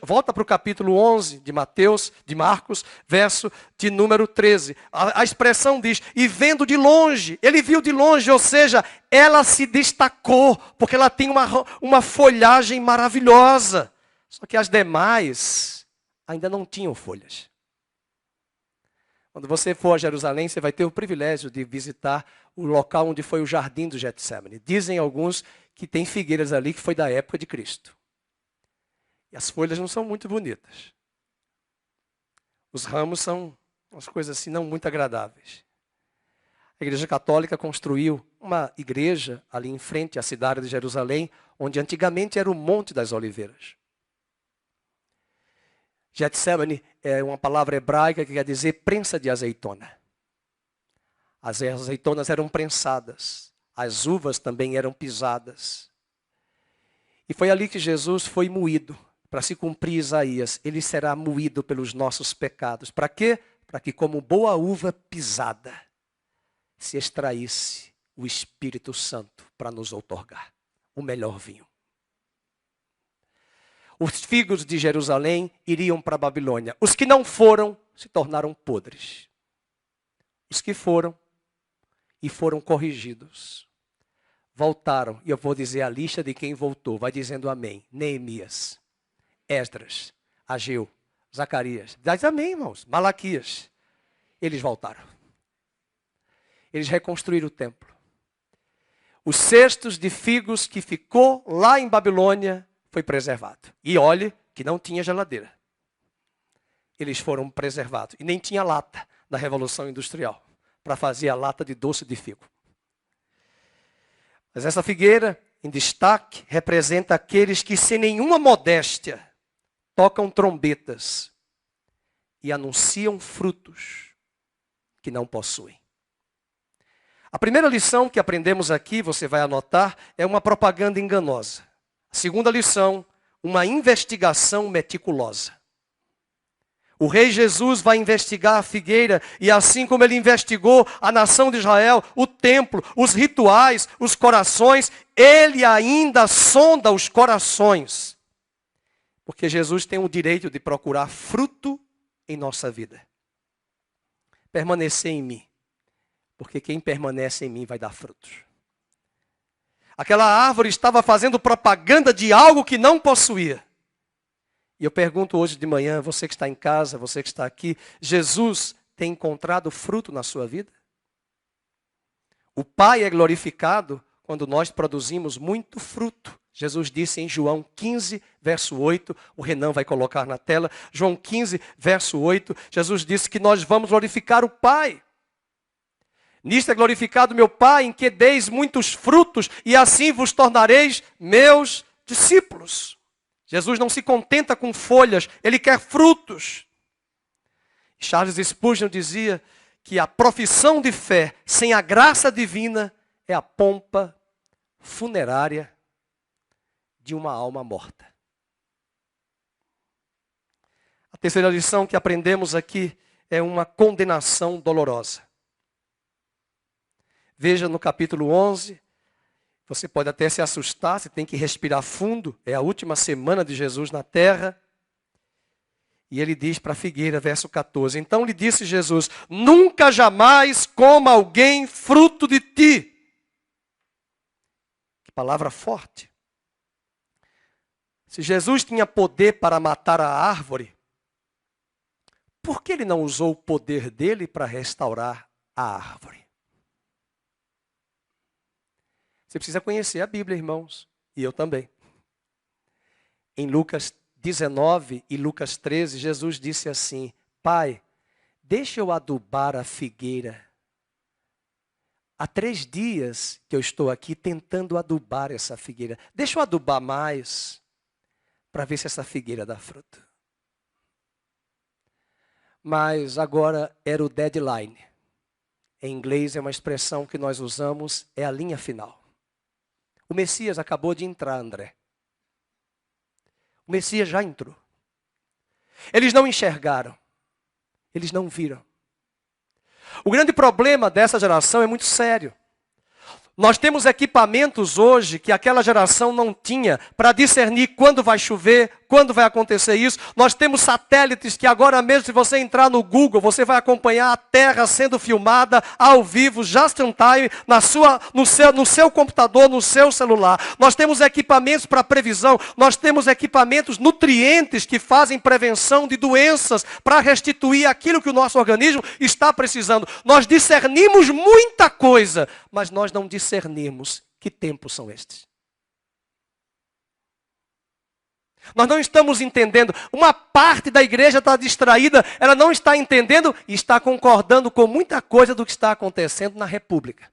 Speaker 1: Volta para o capítulo 11 de Marcos, verso de número 13. A expressão diz, e vendo de longe, ele viu de longe, ou seja, ela se destacou, porque ela tem uma folhagem maravilhosa. Só que as demais ainda não tinham folhas. Quando você for a Jerusalém, você vai ter o privilégio de visitar o local onde foi o jardim do Getsemane. Dizem alguns que tem figueiras ali que foi da época de Cristo. E as folhas não são muito bonitas. Os ramos são umas coisas assim não muito agradáveis. A Igreja Católica construiu uma igreja ali em frente à cidade de Jerusalém, onde antigamente era o Monte das Oliveiras. Getsemane é uma palavra hebraica que quer dizer prensa de azeitona. As azeitonas eram prensadas, as uvas também eram pisadas. E foi ali que Jesus foi moído. Para se cumprir Isaías, ele será moído pelos nossos pecados. Para quê? Para que como boa uva pisada, se extraísse o Espírito Santo para nos outorgar o melhor vinho. Os figos de Jerusalém iriam para a Babilônia. Os que não foram, se tornaram podres. Os que foram, e foram corrigidos, voltaram. E eu vou dizer a lista de quem voltou. Vai dizendo amém. Neemias. Esdras, Ageu, Zacarias. Diz amém, irmãos. Malaquias. Eles voltaram. Eles reconstruíram o templo. Os cestos de figos que ficou lá em Babilônia foi preservado. E olhe que não tinha geladeira. Eles foram preservados. E nem tinha lata da Revolução Industrial para fazer a lata de doce de figo. Mas essa figueira, em destaque, representa aqueles que sem nenhuma modéstia tocam trombetas e anunciam frutos que não possuem. A primeira lição que aprendemos aqui, você vai anotar, é uma propaganda enganosa. A segunda lição, uma investigação meticulosa. O rei Jesus vai investigar a figueira e assim como ele investigou a nação de Israel, o templo, os rituais, os corações, ele ainda sonda os corações. Porque Jesus tem o direito de procurar fruto em nossa vida. Permanecer em mim. Porque quem permanece em mim vai dar frutos. Aquela árvore estava fazendo propaganda de algo que não possuía. E eu pergunto hoje de manhã, você que está em casa, você que está aqui, Jesus tem encontrado fruto na sua vida? O Pai é glorificado quando nós produzimos muito fruto. Jesus disse em João 15, verso 8, o Renan vai colocar na tela, João 15, verso 8, Jesus disse que nós vamos glorificar o Pai. Nisto é glorificado meu Pai, em que deis muitos frutos, e assim vos tornareis meus discípulos. Jesus não se contenta com folhas, ele quer frutos. Charles Spurgeon dizia que a profissão de fé sem a graça divina é a pompa funerária de uma alma morta. A terceira lição que aprendemos aqui é uma condenação dolorosa. Veja no capítulo 11, você pode até se assustar, você tem que respirar fundo, é a última semana de Jesus na terra. E ele diz para a figueira, verso 14, então lhe disse Jesus, nunca jamais coma alguém fruto de ti. Que palavra forte. Se Jesus tinha poder para matar a árvore, por que ele não usou o poder dele para restaurar a árvore? Você precisa conhecer a Bíblia, irmãos, e eu também. Em Lucas 19 e Lucas 13, Jesus disse assim, Pai, deixa eu adubar a figueira. Há 3 dias que eu estou aqui tentando adubar essa figueira. Deixa eu adubar mais, para ver se essa figueira dá fruto. mas agora era o deadline. Em inglês é uma expressão que nós usamos, é a linha final. O Messias acabou de entrar, André. O Messias já entrou. Eles não enxergaram. Eles não viram. O grande problema dessa geração é muito sério. Nós temos equipamentos hoje que aquela geração não tinha para discernir quando vai chover, quando vai acontecer isso. Nós temos satélites que agora mesmo, se você entrar no Google, você vai acompanhar a Terra sendo filmada ao vivo, just in time, no seu computador, no seu celular. Nós temos equipamentos para previsão, nós temos equipamentos nutrientes que fazem prevenção de doenças para restituir aquilo que o nosso organismo está precisando. Nós discernimos muita coisa, mas nós não discernimos que tempos são estes. Nós não estamos entendendo. Uma parte da igreja está distraída, ela não está entendendo e está concordando com muita coisa do que está acontecendo na República.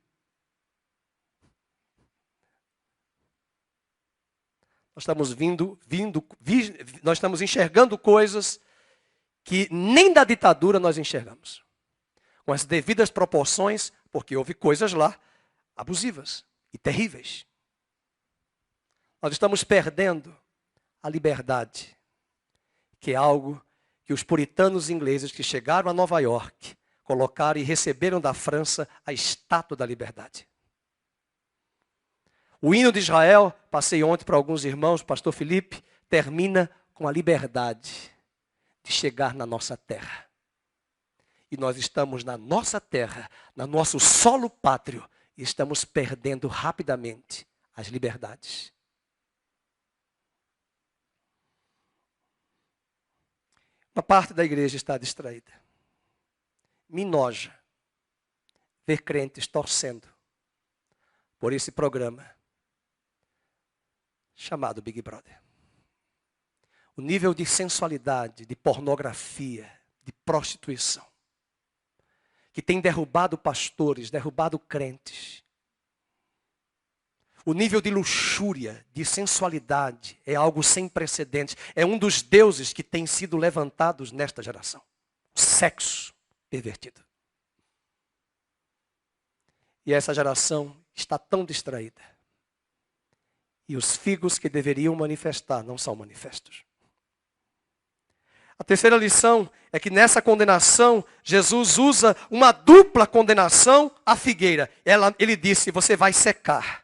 Speaker 1: Nós estamos enxergando coisas que nem da ditadura nós enxergamos. Com as devidas proporções, porque houve coisas lá abusivas e terríveis. Nós estamos perdendo a liberdade, que é algo que os puritanos ingleses que chegaram a Nova York colocaram e receberam da França a estátua da liberdade. O hino de Israel, passei ontem para alguns irmãos, pastor Felipe, termina com a liberdade de chegar na nossa terra. E nós estamos na nossa terra, no nosso solo pátrio, e estamos perdendo rapidamente as liberdades. Uma parte da igreja está distraída. Me enoja ver crentes torcendo por esse programa chamado Big Brother. O nível de sensualidade, de pornografia, de prostituição, que tem derrubado pastores, derrubado crentes. O nível de luxúria, de sensualidade, é algo sem precedentes. É um dos deuses que tem sido levantados nesta geração. O sexo pervertido. E essa geração está tão distraída. E os figos que deveriam manifestar não são manifestos. A terceira lição é que nessa condenação, Jesus usa uma dupla condenação à figueira. Ele disse, você vai secar.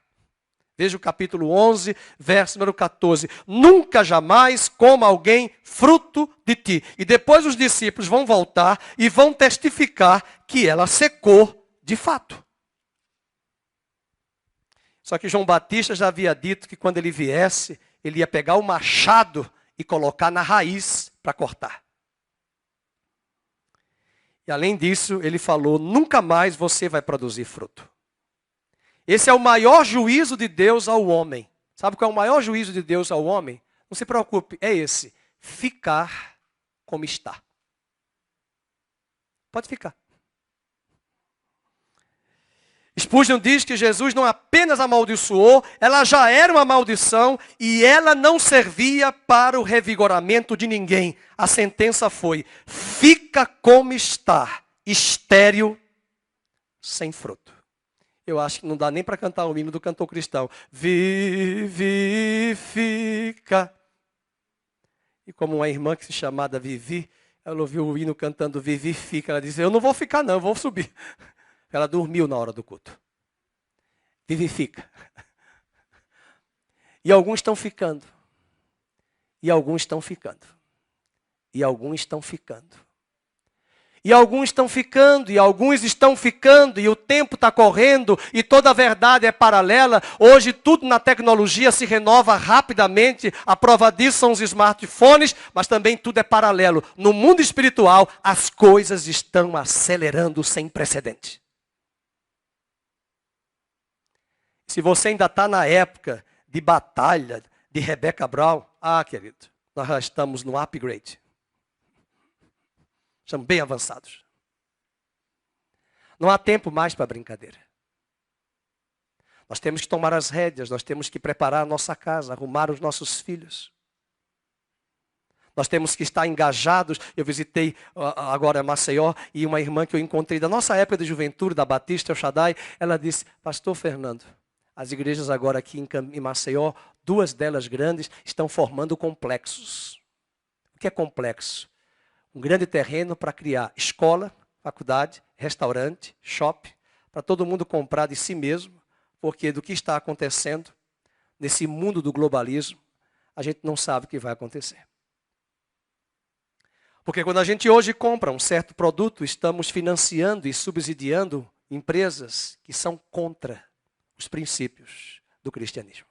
Speaker 1: Veja o capítulo 11, verso número 14. Nunca jamais coma alguém fruto de ti. E depois os discípulos vão voltar e vão testificar que ela secou de fato. Só que João Batista já havia dito que quando ele viesse, ele ia pegar o machado e colocar na raiz para cortar. E além disso, ele falou, nunca mais você vai produzir fruto. Esse é o maior juízo de Deus ao homem. Sabe qual é o maior juízo de Deus ao homem? Não se preocupe, é esse. Ficar como está. Pode ficar. Spurgeon diz que Jesus não apenas amaldiçoou, ela já era uma maldição e ela não servia para o revigoramento de ninguém. A sentença foi, fica como está, estéril, sem fruto. Eu acho que não dá nem para cantar o hino do cantor cristão. Vivifica. E como uma irmã que se chamava Vivi, ela ouviu o hino cantando Vivifica. Ela disse, eu não vou ficar não, eu vou subir. Ela dormiu na hora do culto. Vivifica. E alguns estão ficando. E alguns estão ficando. E alguns estão ficando. E alguns estão ficando, e alguns estão ficando, e o tempo está correndo, e toda a verdade é paralela. Hoje tudo na tecnologia se renova rapidamente, a prova disso são os smartphones, mas também tudo é paralelo. No mundo espiritual, as coisas estão acelerando sem precedente. Se você ainda está na época de batalha de Rebecca Brown, querido, nós já estamos no upgrade. Estamos bem avançados. Não há tempo mais para brincadeira. Nós temos que tomar as rédeas, nós temos que preparar a nossa casa, arrumar os nossos filhos. Nós temos que estar engajados. Eu visitei agora Maceió e uma irmã que eu encontrei da nossa época de juventude, da Batista El Shaddai, ela disse, pastor Fernando, as igrejas agora aqui em Maceió, 2 delas grandes, estão formando complexos. O que é complexo? Um grande terreno para criar escola, faculdade, restaurante, shopping, para todo mundo comprar de si mesmo, porque do que está acontecendo nesse mundo do globalismo, a gente não sabe o que vai acontecer. Porque quando a gente hoje compra um certo produto, estamos financiando e subsidiando empresas que são contra os princípios do cristianismo.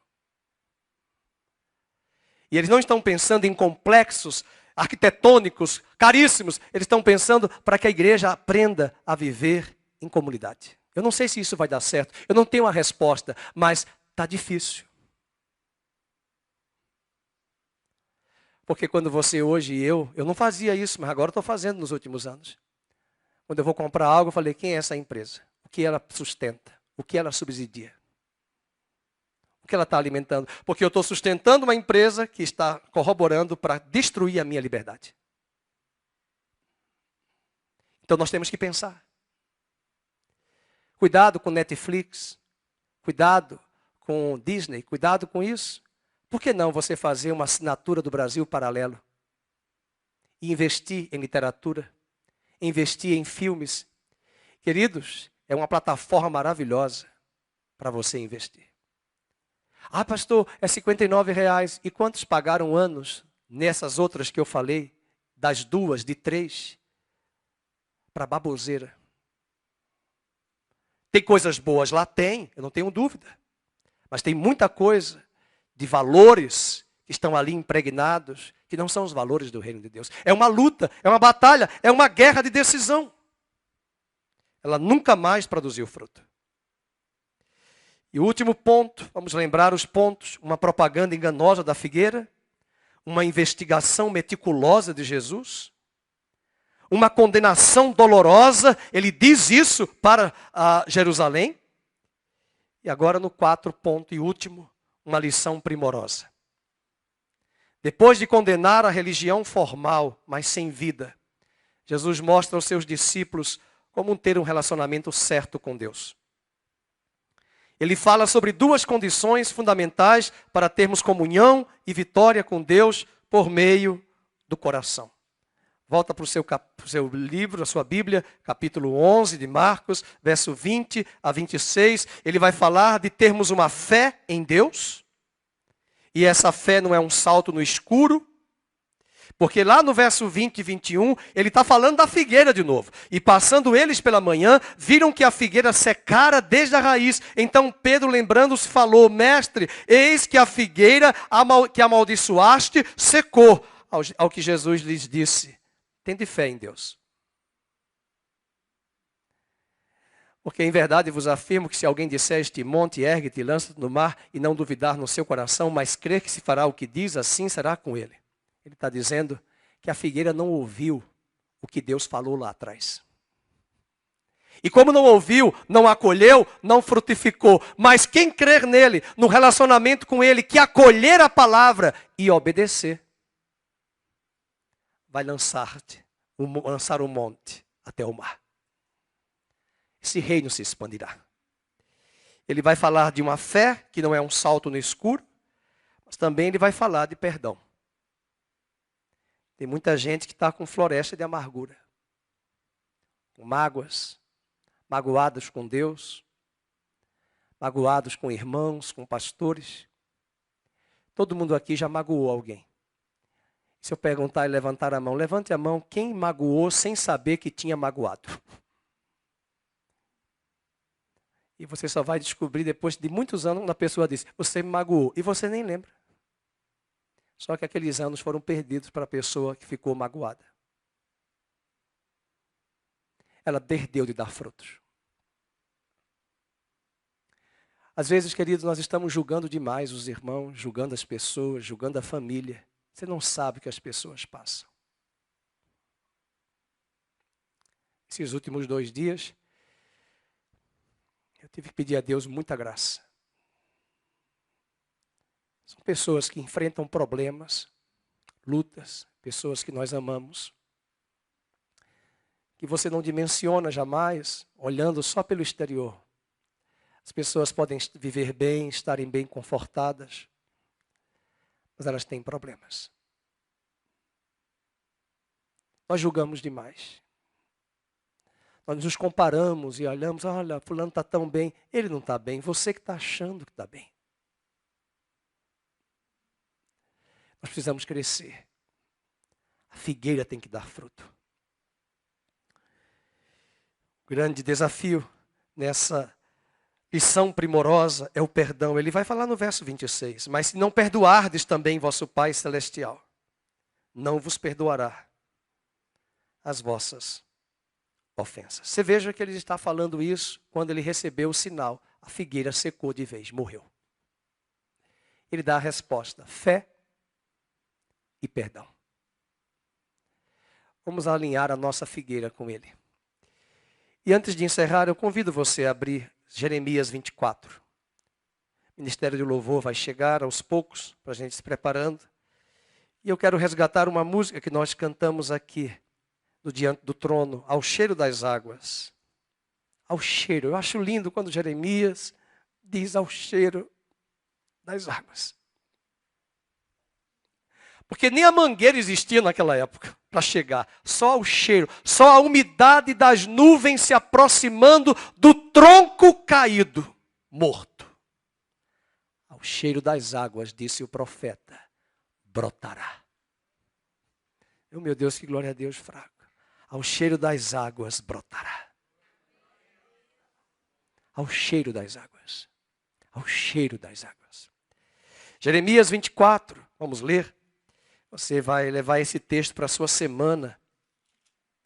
Speaker 1: E eles não estão pensando em complexos arquitetônicos caríssimos, eles estão pensando para que a igreja aprenda a viver em comunidade. Eu não sei se isso vai dar certo, eu não tenho a resposta, mas está difícil. Porque quando você hoje e eu não fazia isso, mas agora estou fazendo nos últimos anos. Quando eu vou comprar algo, eu falei, quem é essa empresa? O que ela sustenta? O que ela subsidia? O que ela está alimentando? Porque eu estou sustentando uma empresa que está corroborando para destruir a minha liberdade. Então nós temos que pensar. Cuidado com Netflix, cuidado com Disney, cuidado com isso. Por que não você fazer uma assinatura do Brasil Paralelo? E investir em literatura, investir em filmes. Queridos, é uma plataforma maravilhosa para você investir. Ah, pastor, é R$59. E quantos pagaram anos nessas outras que eu falei? Das 2, de 3, para baboseira. Tem coisas boas lá? Tem, eu não tenho dúvida. Mas tem muita coisa de valores que estão ali impregnados, que não são os valores do reino de Deus. É uma luta, é uma batalha, é uma guerra de decisão. Ela nunca mais produziu fruto. E o último ponto, vamos lembrar os pontos, uma propaganda enganosa da figueira, uma investigação meticulosa de Jesus, uma condenação dolorosa, ele diz isso para Jerusalém. E agora no 4 ponto e último, uma lição primorosa. Depois de condenar a religião formal, mas sem vida, Jesus mostra aos seus discípulos como ter um relacionamento certo com Deus. Ele fala sobre 2 condições fundamentais para termos comunhão e vitória com Deus por meio do coração. Volta para o seu livro, a sua Bíblia, capítulo 11 de Marcos, verso 20 a 26. Ele vai falar de termos uma fé em Deus. E essa fé não é um salto no escuro. Porque lá no verso 20 e 21, ele está falando da figueira de novo. E passando eles pela manhã, viram que a figueira secara desde a raiz. Então Pedro, lembrando-se, falou, mestre, eis que a figueira que amaldiçoaste secou. Ao que Jesus lhes disse, tende fé em Deus. Porque em verdade vos afirmo que se alguém disser este monte, ergue-te e lança-te no mar, e não duvidar no seu coração, mas crer que se fará o que diz, assim será com ele. Ele está dizendo que a figueira não ouviu o que Deus falou lá atrás. E como não ouviu, não acolheu, não frutificou. Mas quem crer nele, no relacionamento com ele, que acolher a palavra e obedecer, vai lançar o monte até o mar. Esse reino se expandirá. Ele vai falar de uma fé que não é um salto no escuro, mas também ele vai falar de perdão. Tem muita gente que está com floresta de amargura, com mágoas, magoados com Deus, magoados com irmãos, com pastores. Todo mundo aqui já magoou alguém. Se eu perguntar e levantar a mão, levante a mão, quem magoou sem saber que tinha magoado? E você só vai descobrir depois de muitos anos, quando a pessoa diz, você me magoou, e você nem lembra. Só que aqueles anos foram perdidos para a pessoa que ficou magoada. Ela perdeu de dar frutos. Às vezes, queridos, nós estamos julgando demais os irmãos, julgando as pessoas, julgando a família. Você não sabe o que as pessoas passam. Esses últimos 2 dias, eu tive que pedir a Deus muita graça. São pessoas que enfrentam problemas, lutas, pessoas que nós amamos, que você não dimensiona jamais, olhando só pelo exterior. As pessoas podem viver bem, estarem bem confortadas, mas elas têm problemas. Nós julgamos demais. Nós nos comparamos e olhamos, olha, fulano está tão bem, ele não está bem, você que está achando que está bem. Nós precisamos crescer. A figueira tem que dar fruto. O grande desafio nessa lição primorosa é o perdão. Ele vai falar no verso 26. Mas se não perdoardes também vosso Pai Celestial, não vos perdoará as vossas ofensas. Você veja que ele está falando isso quando ele recebeu o sinal. A figueira secou de vez, morreu. Ele dá a resposta: fé e perdão. Vamos alinhar a nossa figueira com ele. E antes de encerrar, eu convido você a abrir Jeremias 24. O Ministério do Louvor vai chegar aos poucos, para a gente se preparando. E eu quero resgatar uma música que nós cantamos aqui, do Diante do Trono, ao cheiro das águas. Ao cheiro. Eu acho lindo quando Jeremias diz ao cheiro das águas. Porque nem a mangueira existia naquela época para chegar. Só o cheiro, só a umidade das nuvens se aproximando do tronco caído, morto. Ao cheiro das águas, disse o profeta, brotará. Oh, meu Deus, que glória a Deus, fraco. Ao cheiro das águas brotará. Ao cheiro das águas. Ao cheiro das águas. Jeremias 24, vamos ler. Você vai levar esse texto para a sua semana.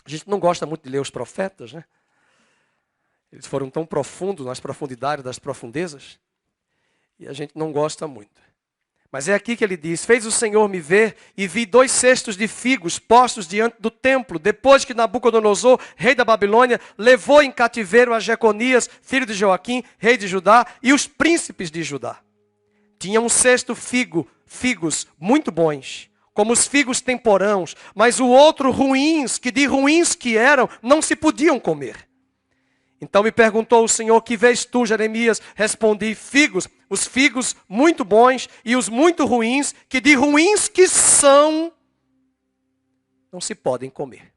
Speaker 1: A gente não gosta muito de ler os profetas, né? Eles foram tão profundos, nas profundidades das profundezas. E a gente não gosta muito. Mas é aqui que ele diz: fez o Senhor me ver e vi 2 cestos de figos postos diante do templo, depois que Nabucodonosor, rei da Babilônia, levou em cativeiro a Jeconias, filho de Joaquim, rei de Judá, e os príncipes de Judá. Tinha um cesto figos muito bons, como os figos temporãos, mas o outro ruins, que de ruins que eram, não se podiam comer. Então me perguntou o Senhor: que vês tu, Jeremias? Respondi: figos, os figos muito bons e os muito ruins, que de ruins que são, não se podem comer.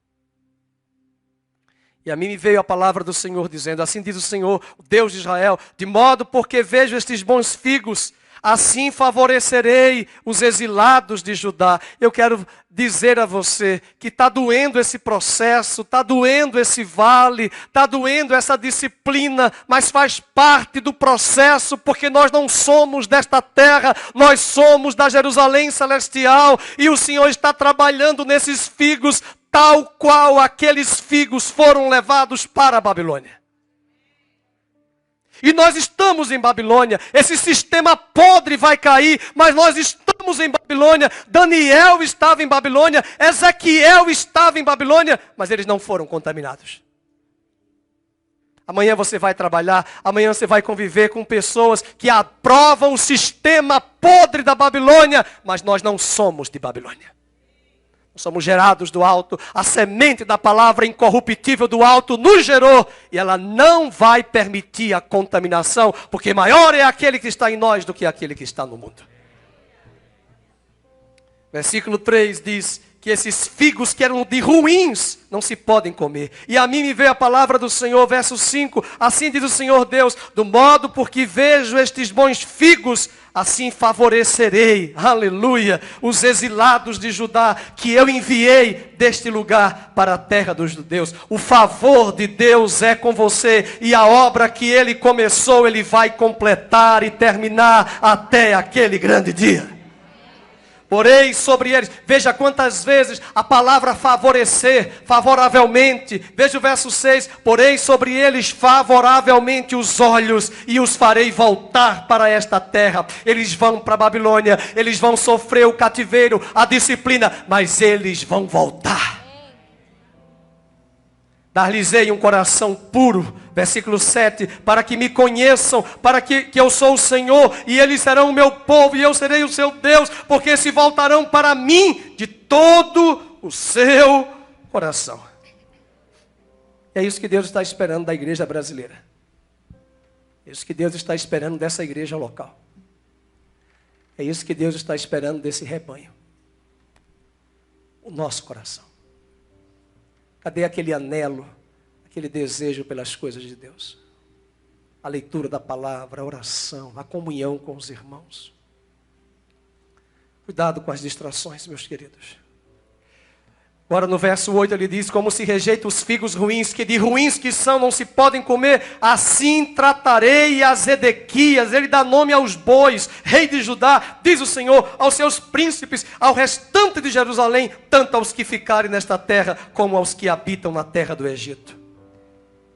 Speaker 1: E a mim me veio a palavra do Senhor dizendo: assim diz o Senhor, o Deus de Israel, de modo porque vejo estes bons figos, assim favorecerei os exilados de Judá. Eu quero dizer a você que está doendo esse processo, está doendo esse vale, está doendo essa disciplina, mas faz parte do processo, porque nós não somos desta terra, nós somos da Jerusalém celestial, e o Senhor está trabalhando nesses figos, tal qual aqueles figos foram levados para a Babilônia. E nós estamos em Babilônia. Esse sistema podre vai cair, mas nós estamos em Babilônia. Daniel estava em Babilônia, Ezequiel estava em Babilônia, mas eles não foram contaminados. Amanhã você vai trabalhar, amanhã você vai conviver com pessoas que aprovam o sistema podre da Babilônia, mas nós não somos de Babilônia. Somos gerados do alto, a semente da palavra incorruptível do alto nos gerou, e ela não vai permitir a contaminação, porque maior é aquele que está em nós do que aquele que está no mundo. Versículo 3 diz que esses figos que eram de ruins não se podem comer. E a mim me veio a palavra do Senhor, verso 5, assim diz o Senhor Deus: do modo porque vejo estes bons figos, assim favorecerei, aleluia, os exilados de Judá, que eu enviei deste lugar para a terra dos judeus. O favor de Deus é com você, e a obra que Ele começou, Ele vai completar e terminar até aquele grande dia. Porei sobre eles, veja quantas vezes a palavra favorecer, favoravelmente, veja o verso 6, porei sobre eles favoravelmente os olhos e os farei voltar para esta terra. Eles vão para a Babilônia, eles vão sofrer o cativeiro, a disciplina, mas eles vão voltar. Dar-lhes-ei um coração puro, versículo 7, para que me conheçam, para que eu sou o Senhor, e eles serão o meu povo, e eu serei o seu Deus, porque se voltarão para mim de todo o seu coração. É isso que Deus está esperando da igreja brasileira. É isso que Deus está esperando dessa igreja local. É isso que Deus está esperando desse rebanho. O nosso coração. Cadê aquele anelo, aquele desejo pelas coisas de Deus? A leitura da palavra, a oração, a comunhão com os irmãos. Cuidado com as distrações, meus queridos. Agora no verso 8 ele diz: como se rejeita os figos ruins, que de ruins que são não se podem comer, assim tratarei a Zedequias. Ele dá nome aos bois, rei de Judá, diz o Senhor, aos seus príncipes, ao restante de Jerusalém, tanto aos que ficarem nesta terra, como aos que habitam na terra do Egito.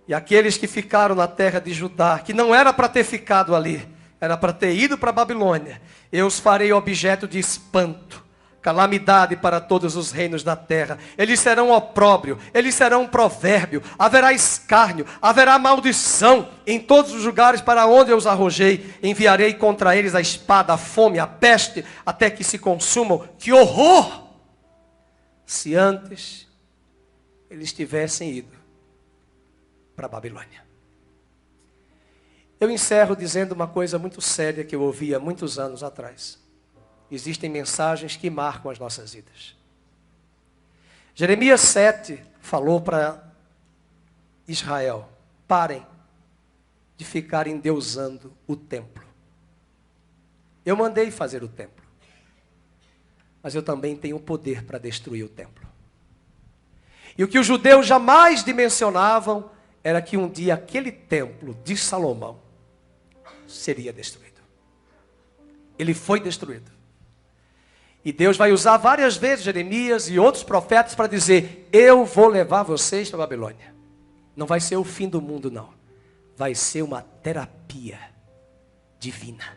Speaker 1: E aqueles que ficaram na terra de Judá, que não era para ter ficado ali, era para ter ido para a Babilônia, eu os farei objeto de espanto, calamidade para todos os reinos da terra. Eles serão opróbrio, eles serão provérbio, haverá escárnio, haverá maldição em todos os lugares para onde eu os arrojei. Enviarei contra eles a espada, a fome, a peste, até que se consumam. Que horror! Se antes eles tivessem ido para a Babilônia. Eu encerro dizendo uma coisa muito séria que eu ouvi há muitos anos atrás. Existem mensagens que marcam as nossas vidas. Jeremias 7 falou para Israel: parem de ficar endeusando o templo. Eu mandei fazer o templo, mas eu também tenho poder para destruir o templo. E o que os judeus jamais dimensionavam era que um dia aquele templo de Salomão seria destruído. Ele foi destruído. E Deus vai usar várias vezes Jeremias e outros profetas para dizer: eu vou levar vocês para a Babilônia. Não vai ser o fim do mundo, não. Vai ser uma terapia divina.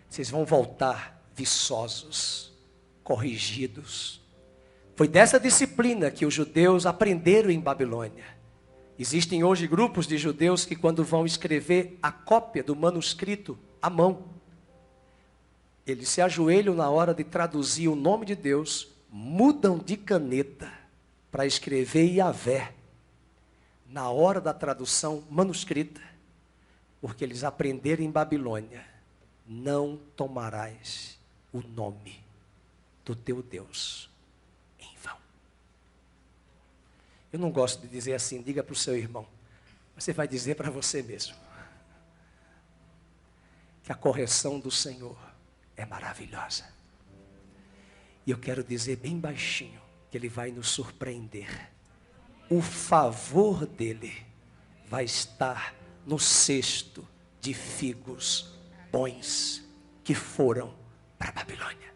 Speaker 1: Vocês vão voltar viçosos, corrigidos. Foi dessa disciplina que os judeus aprenderam em Babilônia. Existem hoje grupos de judeus que, quando vão escrever a cópia do manuscrito à mão, eles se ajoelham na hora de traduzir o nome de Deus, mudam de caneta para escrever Yahvé na hora da tradução manuscrita, porque eles aprenderam em Babilônia: não tomarás o nome do teu Deus em vão. Eu não gosto de dizer assim, diga para o seu irmão, você vai dizer para você mesmo, que a correção do Senhor é maravilhosa. E eu quero dizer bem baixinho, que Ele vai nos surpreender. O favor dEle vai estar no cesto de figos bons que foram para a Babilônia.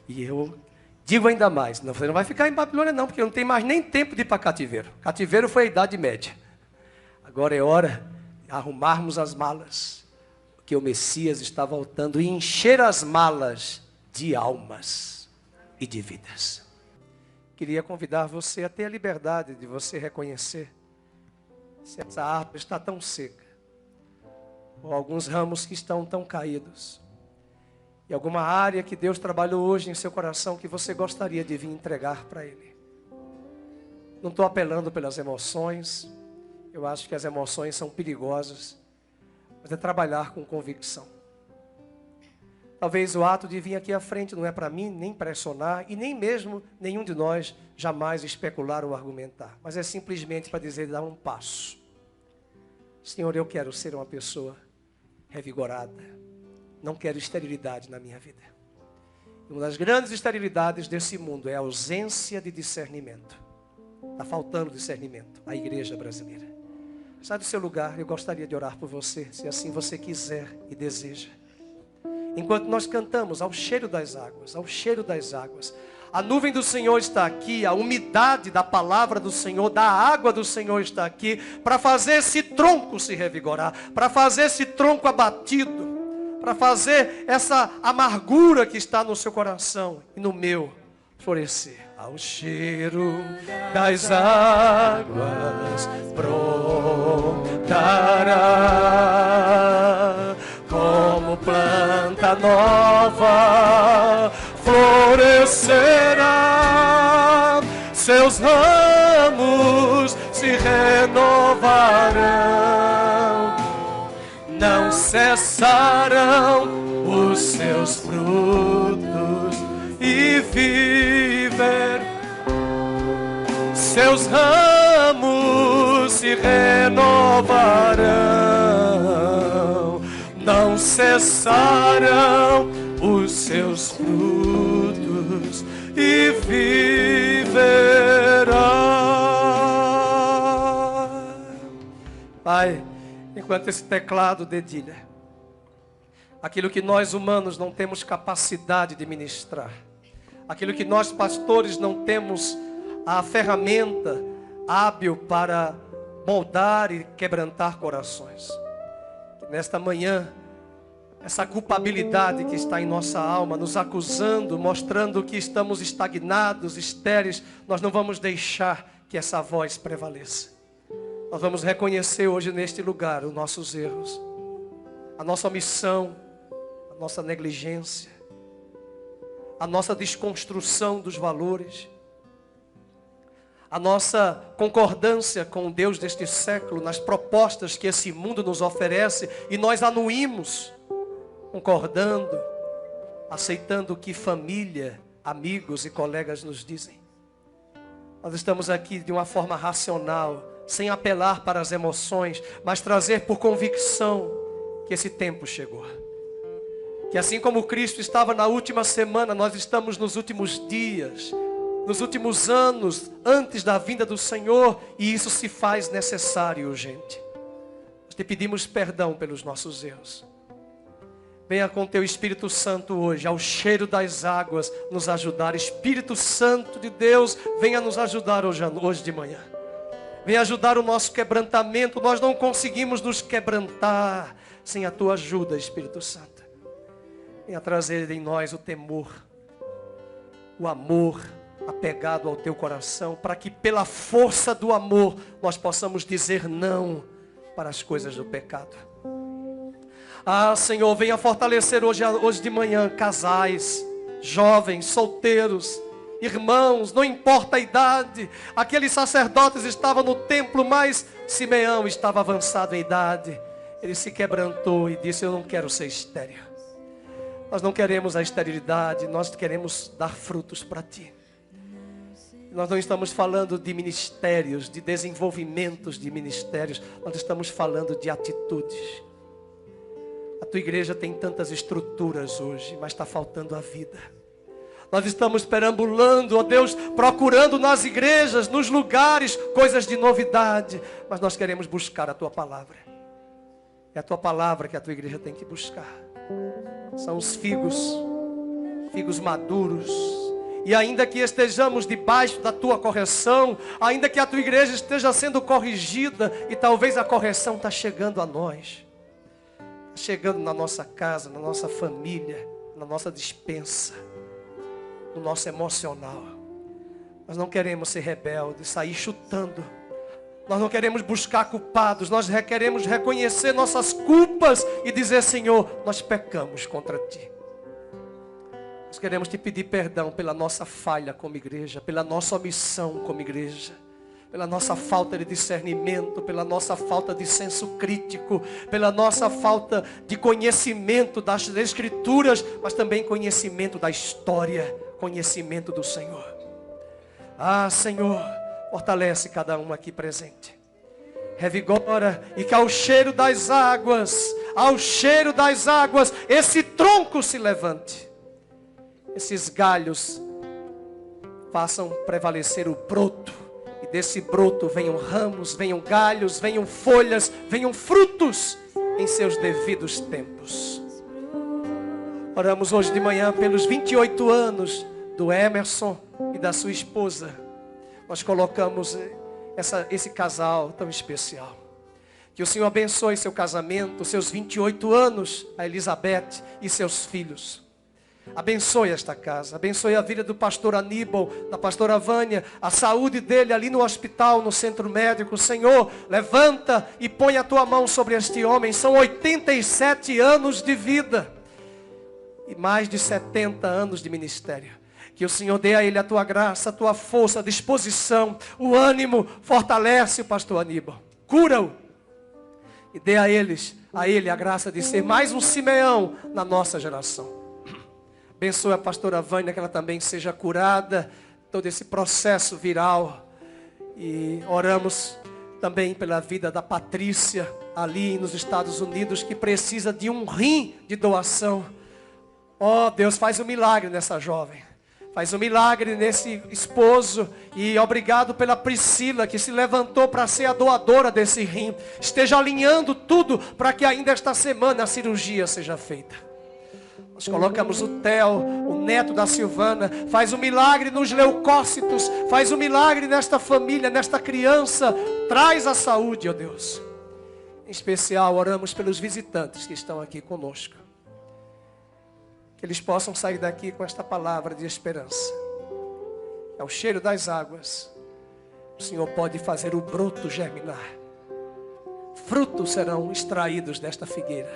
Speaker 1: E eu digo ainda mais, não, você não vai ficar em Babilônia não, porque não tem mais nem tempo de ir para cativeiro. Cativeiro foi a Idade Média. Agora é hora de arrumarmos as malas, que o Messias está voltando, e encher as malas de almas e de vidas. Queria convidar você a ter a liberdade de você reconhecer se essa árvore está tão seca, ou alguns ramos que estão tão caídos, e alguma área que Deus trabalhou hoje em seu coração que você gostaria de vir entregar para Ele. Não estou apelando pelas emoções, eu acho que as emoções são perigosas, mas é trabalhar com convicção. Talvez o ato de vir aqui à frente não é para mim nem pressionar, e nem mesmo nenhum de nós jamais especular ou argumentar, mas é simplesmente para dizer, dar um passo. Senhor, eu quero ser uma pessoa revigorada, não quero esterilidade na minha vida. Uma das grandes esterilidades desse mundo é a ausência de discernimento. Está faltando discernimento à igreja brasileira. Sai do seu lugar, eu gostaria de orar por você, se assim você quiser e deseja. Enquanto nós cantamos ao cheiro das águas, ao cheiro das águas, a nuvem do Senhor está aqui, a umidade da palavra do Senhor, da água do Senhor está aqui, para fazer esse tronco se revigorar, para fazer esse tronco abatido, para fazer essa amargura que está no seu coração e no meu, florescer. Ao cheiro das águas brotará, como planta nova florescerá, seus ramos se renovarão, não cessarão os seus frutos e viver. Seus ramos se renovarão, não cessarão os seus frutos e viverá. Pai, enquanto esse teclado dedilha aquilo que nós humanos não temos capacidade de ministrar, aquilo que nós pastores não temos a ferramenta hábil para moldar e quebrantar corações. Que nesta manhã, essa culpabilidade que está em nossa alma, nos acusando, mostrando que estamos estagnados, estéreis, nós não vamos deixar que essa voz prevaleça. Nós vamos reconhecer hoje neste lugar os nossos erros, a nossa omissão, a nossa negligência, a nossa desconstrução dos valores, a nossa concordância com o Deus deste século, nas propostas que esse mundo nos oferece, e nós anuímos, concordando, aceitando o que família, amigos e colegas nos dizem. Nós estamos aqui de uma forma racional, sem apelar para as emoções, mas trazer por convicção que esse tempo chegou. Que assim como Cristo estava na última semana, nós estamos nos últimos dias, nos últimos anos, antes da vinda do Senhor, e isso se faz necessário e urgente. Nós te pedimos perdão pelos nossos erros. Venha com teu Espírito Santo hoje, ao cheiro das águas, nos ajudar. Espírito Santo de Deus, venha nos ajudar hoje de manhã. Venha ajudar o nosso quebrantamento. Nós não conseguimos nos quebrantar sem a tua ajuda, Espírito Santo. Venha trazer em nós o temor, o amor apegado ao teu coração, para que pela força do amor nós possamos dizer não para as coisas do pecado. Ah, Senhor, venha fortalecer hoje de manhã casais, jovens, solteiros, irmãos, não importa a idade. Aqueles sacerdotes estavam no templo, mas Simeão estava avançado em idade. Ele se quebrantou e disse: eu não quero ser estéril. Nós não queremos a esterilidade, nós queremos dar frutos para ti. Nós não estamos falando de ministérios, de desenvolvimentos de ministérios. Nós estamos falando de atitudes. A tua igreja tem tantas estruturas hoje, mas está faltando a vida. Nós estamos perambulando, ó Deus, procurando nas igrejas, nos lugares, coisas de novidade. Mas nós queremos buscar a tua palavra. É a tua palavra que a tua igreja tem que buscar. São os figos maduros. E ainda que estejamos debaixo da tua correção, ainda que a tua igreja esteja sendo corrigida, e talvez a correção está chegando a nós, chegando na nossa casa, na nossa família, na nossa despensa, no nosso emocional. Nós não queremos ser rebeldes, sair chutando. Nós não queremos buscar culpados. Nós queremos reconhecer nossas culpas e dizer: Senhor, nós pecamos contra ti. Nós queremos te pedir perdão pela nossa falha como igreja, pela nossa omissão como igreja, pela nossa falta de discernimento, pela nossa falta de senso crítico, pela nossa falta de conhecimento das Escrituras, mas também conhecimento da história, conhecimento do Senhor. Ah, Senhor, fortalece cada um aqui presente. Revigora, e que ao cheiro das águas, esse tronco se levante. Esses galhos façam prevalecer o broto. E desse broto venham ramos, venham galhos, venham folhas, venham frutos em seus devidos tempos. Oramos hoje de manhã pelos 28 anos do Emerson e da sua esposa. Nós colocamos esse casal tão especial. Que o Senhor abençoe seu casamento, seus 28 anos, a Elizabeth e seus filhos. Abençoe esta casa, abençoe a vida do pastor Aníbal, da pastora Vânia, a saúde dele ali no hospital, no centro médico. Senhor, levanta e põe a tua mão sobre este homem. São 87 anos de vida e mais de 70 anos de ministério. Que o Senhor dê a ele a tua graça, a tua força, a disposição, o ânimo. Fortalece o pastor Aníbal, cura-o e dê a ele a graça de ser mais um Simeão na nossa geração. Abençoe a pastora Vânia, que ela também seja curada, todo esse processo viral. E oramos também pela vida da Patrícia, ali nos Estados Unidos, que precisa de um rim de doação. Oh, Deus, faz um milagre nessa jovem. Faz um milagre nesse esposo. E obrigado pela Priscila, que se levantou para ser a doadora desse rim. Esteja alinhando tudo para que ainda esta semana a cirurgia seja feita. Nós colocamos o Theo, o neto da Silvana. Faz um milagre nos leucócitos. Faz um milagre nesta família, nesta criança. Traz a saúde, ó Deus. Em especial, oramos pelos visitantes que estão aqui conosco. Que eles possam sair daqui com esta palavra de esperança. É o cheiro das águas. O Senhor pode fazer o broto germinar. Frutos serão extraídos desta figueira.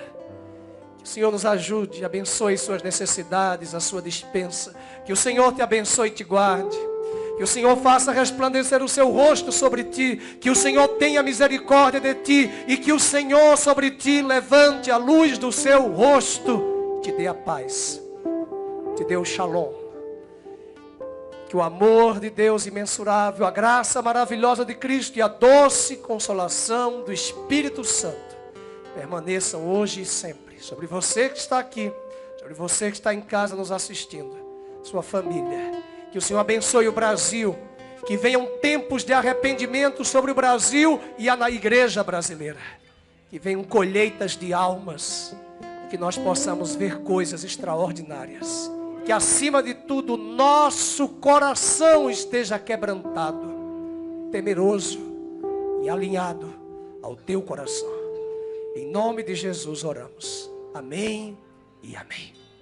Speaker 1: Que o Senhor nos ajude, abençoe suas necessidades, a sua despensa. Que o Senhor te abençoe e te guarde. Que o Senhor faça resplandecer o seu rosto sobre ti. Que o Senhor tenha misericórdia de ti. E que o Senhor sobre ti levante a luz do seu rosto. Te dê a paz. Te dê o shalom. Que o amor de Deus imensurável, a graça maravilhosa de Cristo e a doce consolação do Espírito Santo permaneçam hoje e sempre sobre você que está aqui, sobre você que está em casa nos assistindo, sua família. Que o Senhor abençoe o Brasil, que venham tempos de arrependimento sobre o Brasil e na igreja brasileira, que venham colheitas de almas, que nós possamos ver coisas extraordinárias, que acima de tudo nosso coração esteja quebrantado, temeroso e alinhado ao teu coração. Em nome de Jesus oramos. Amém e amém.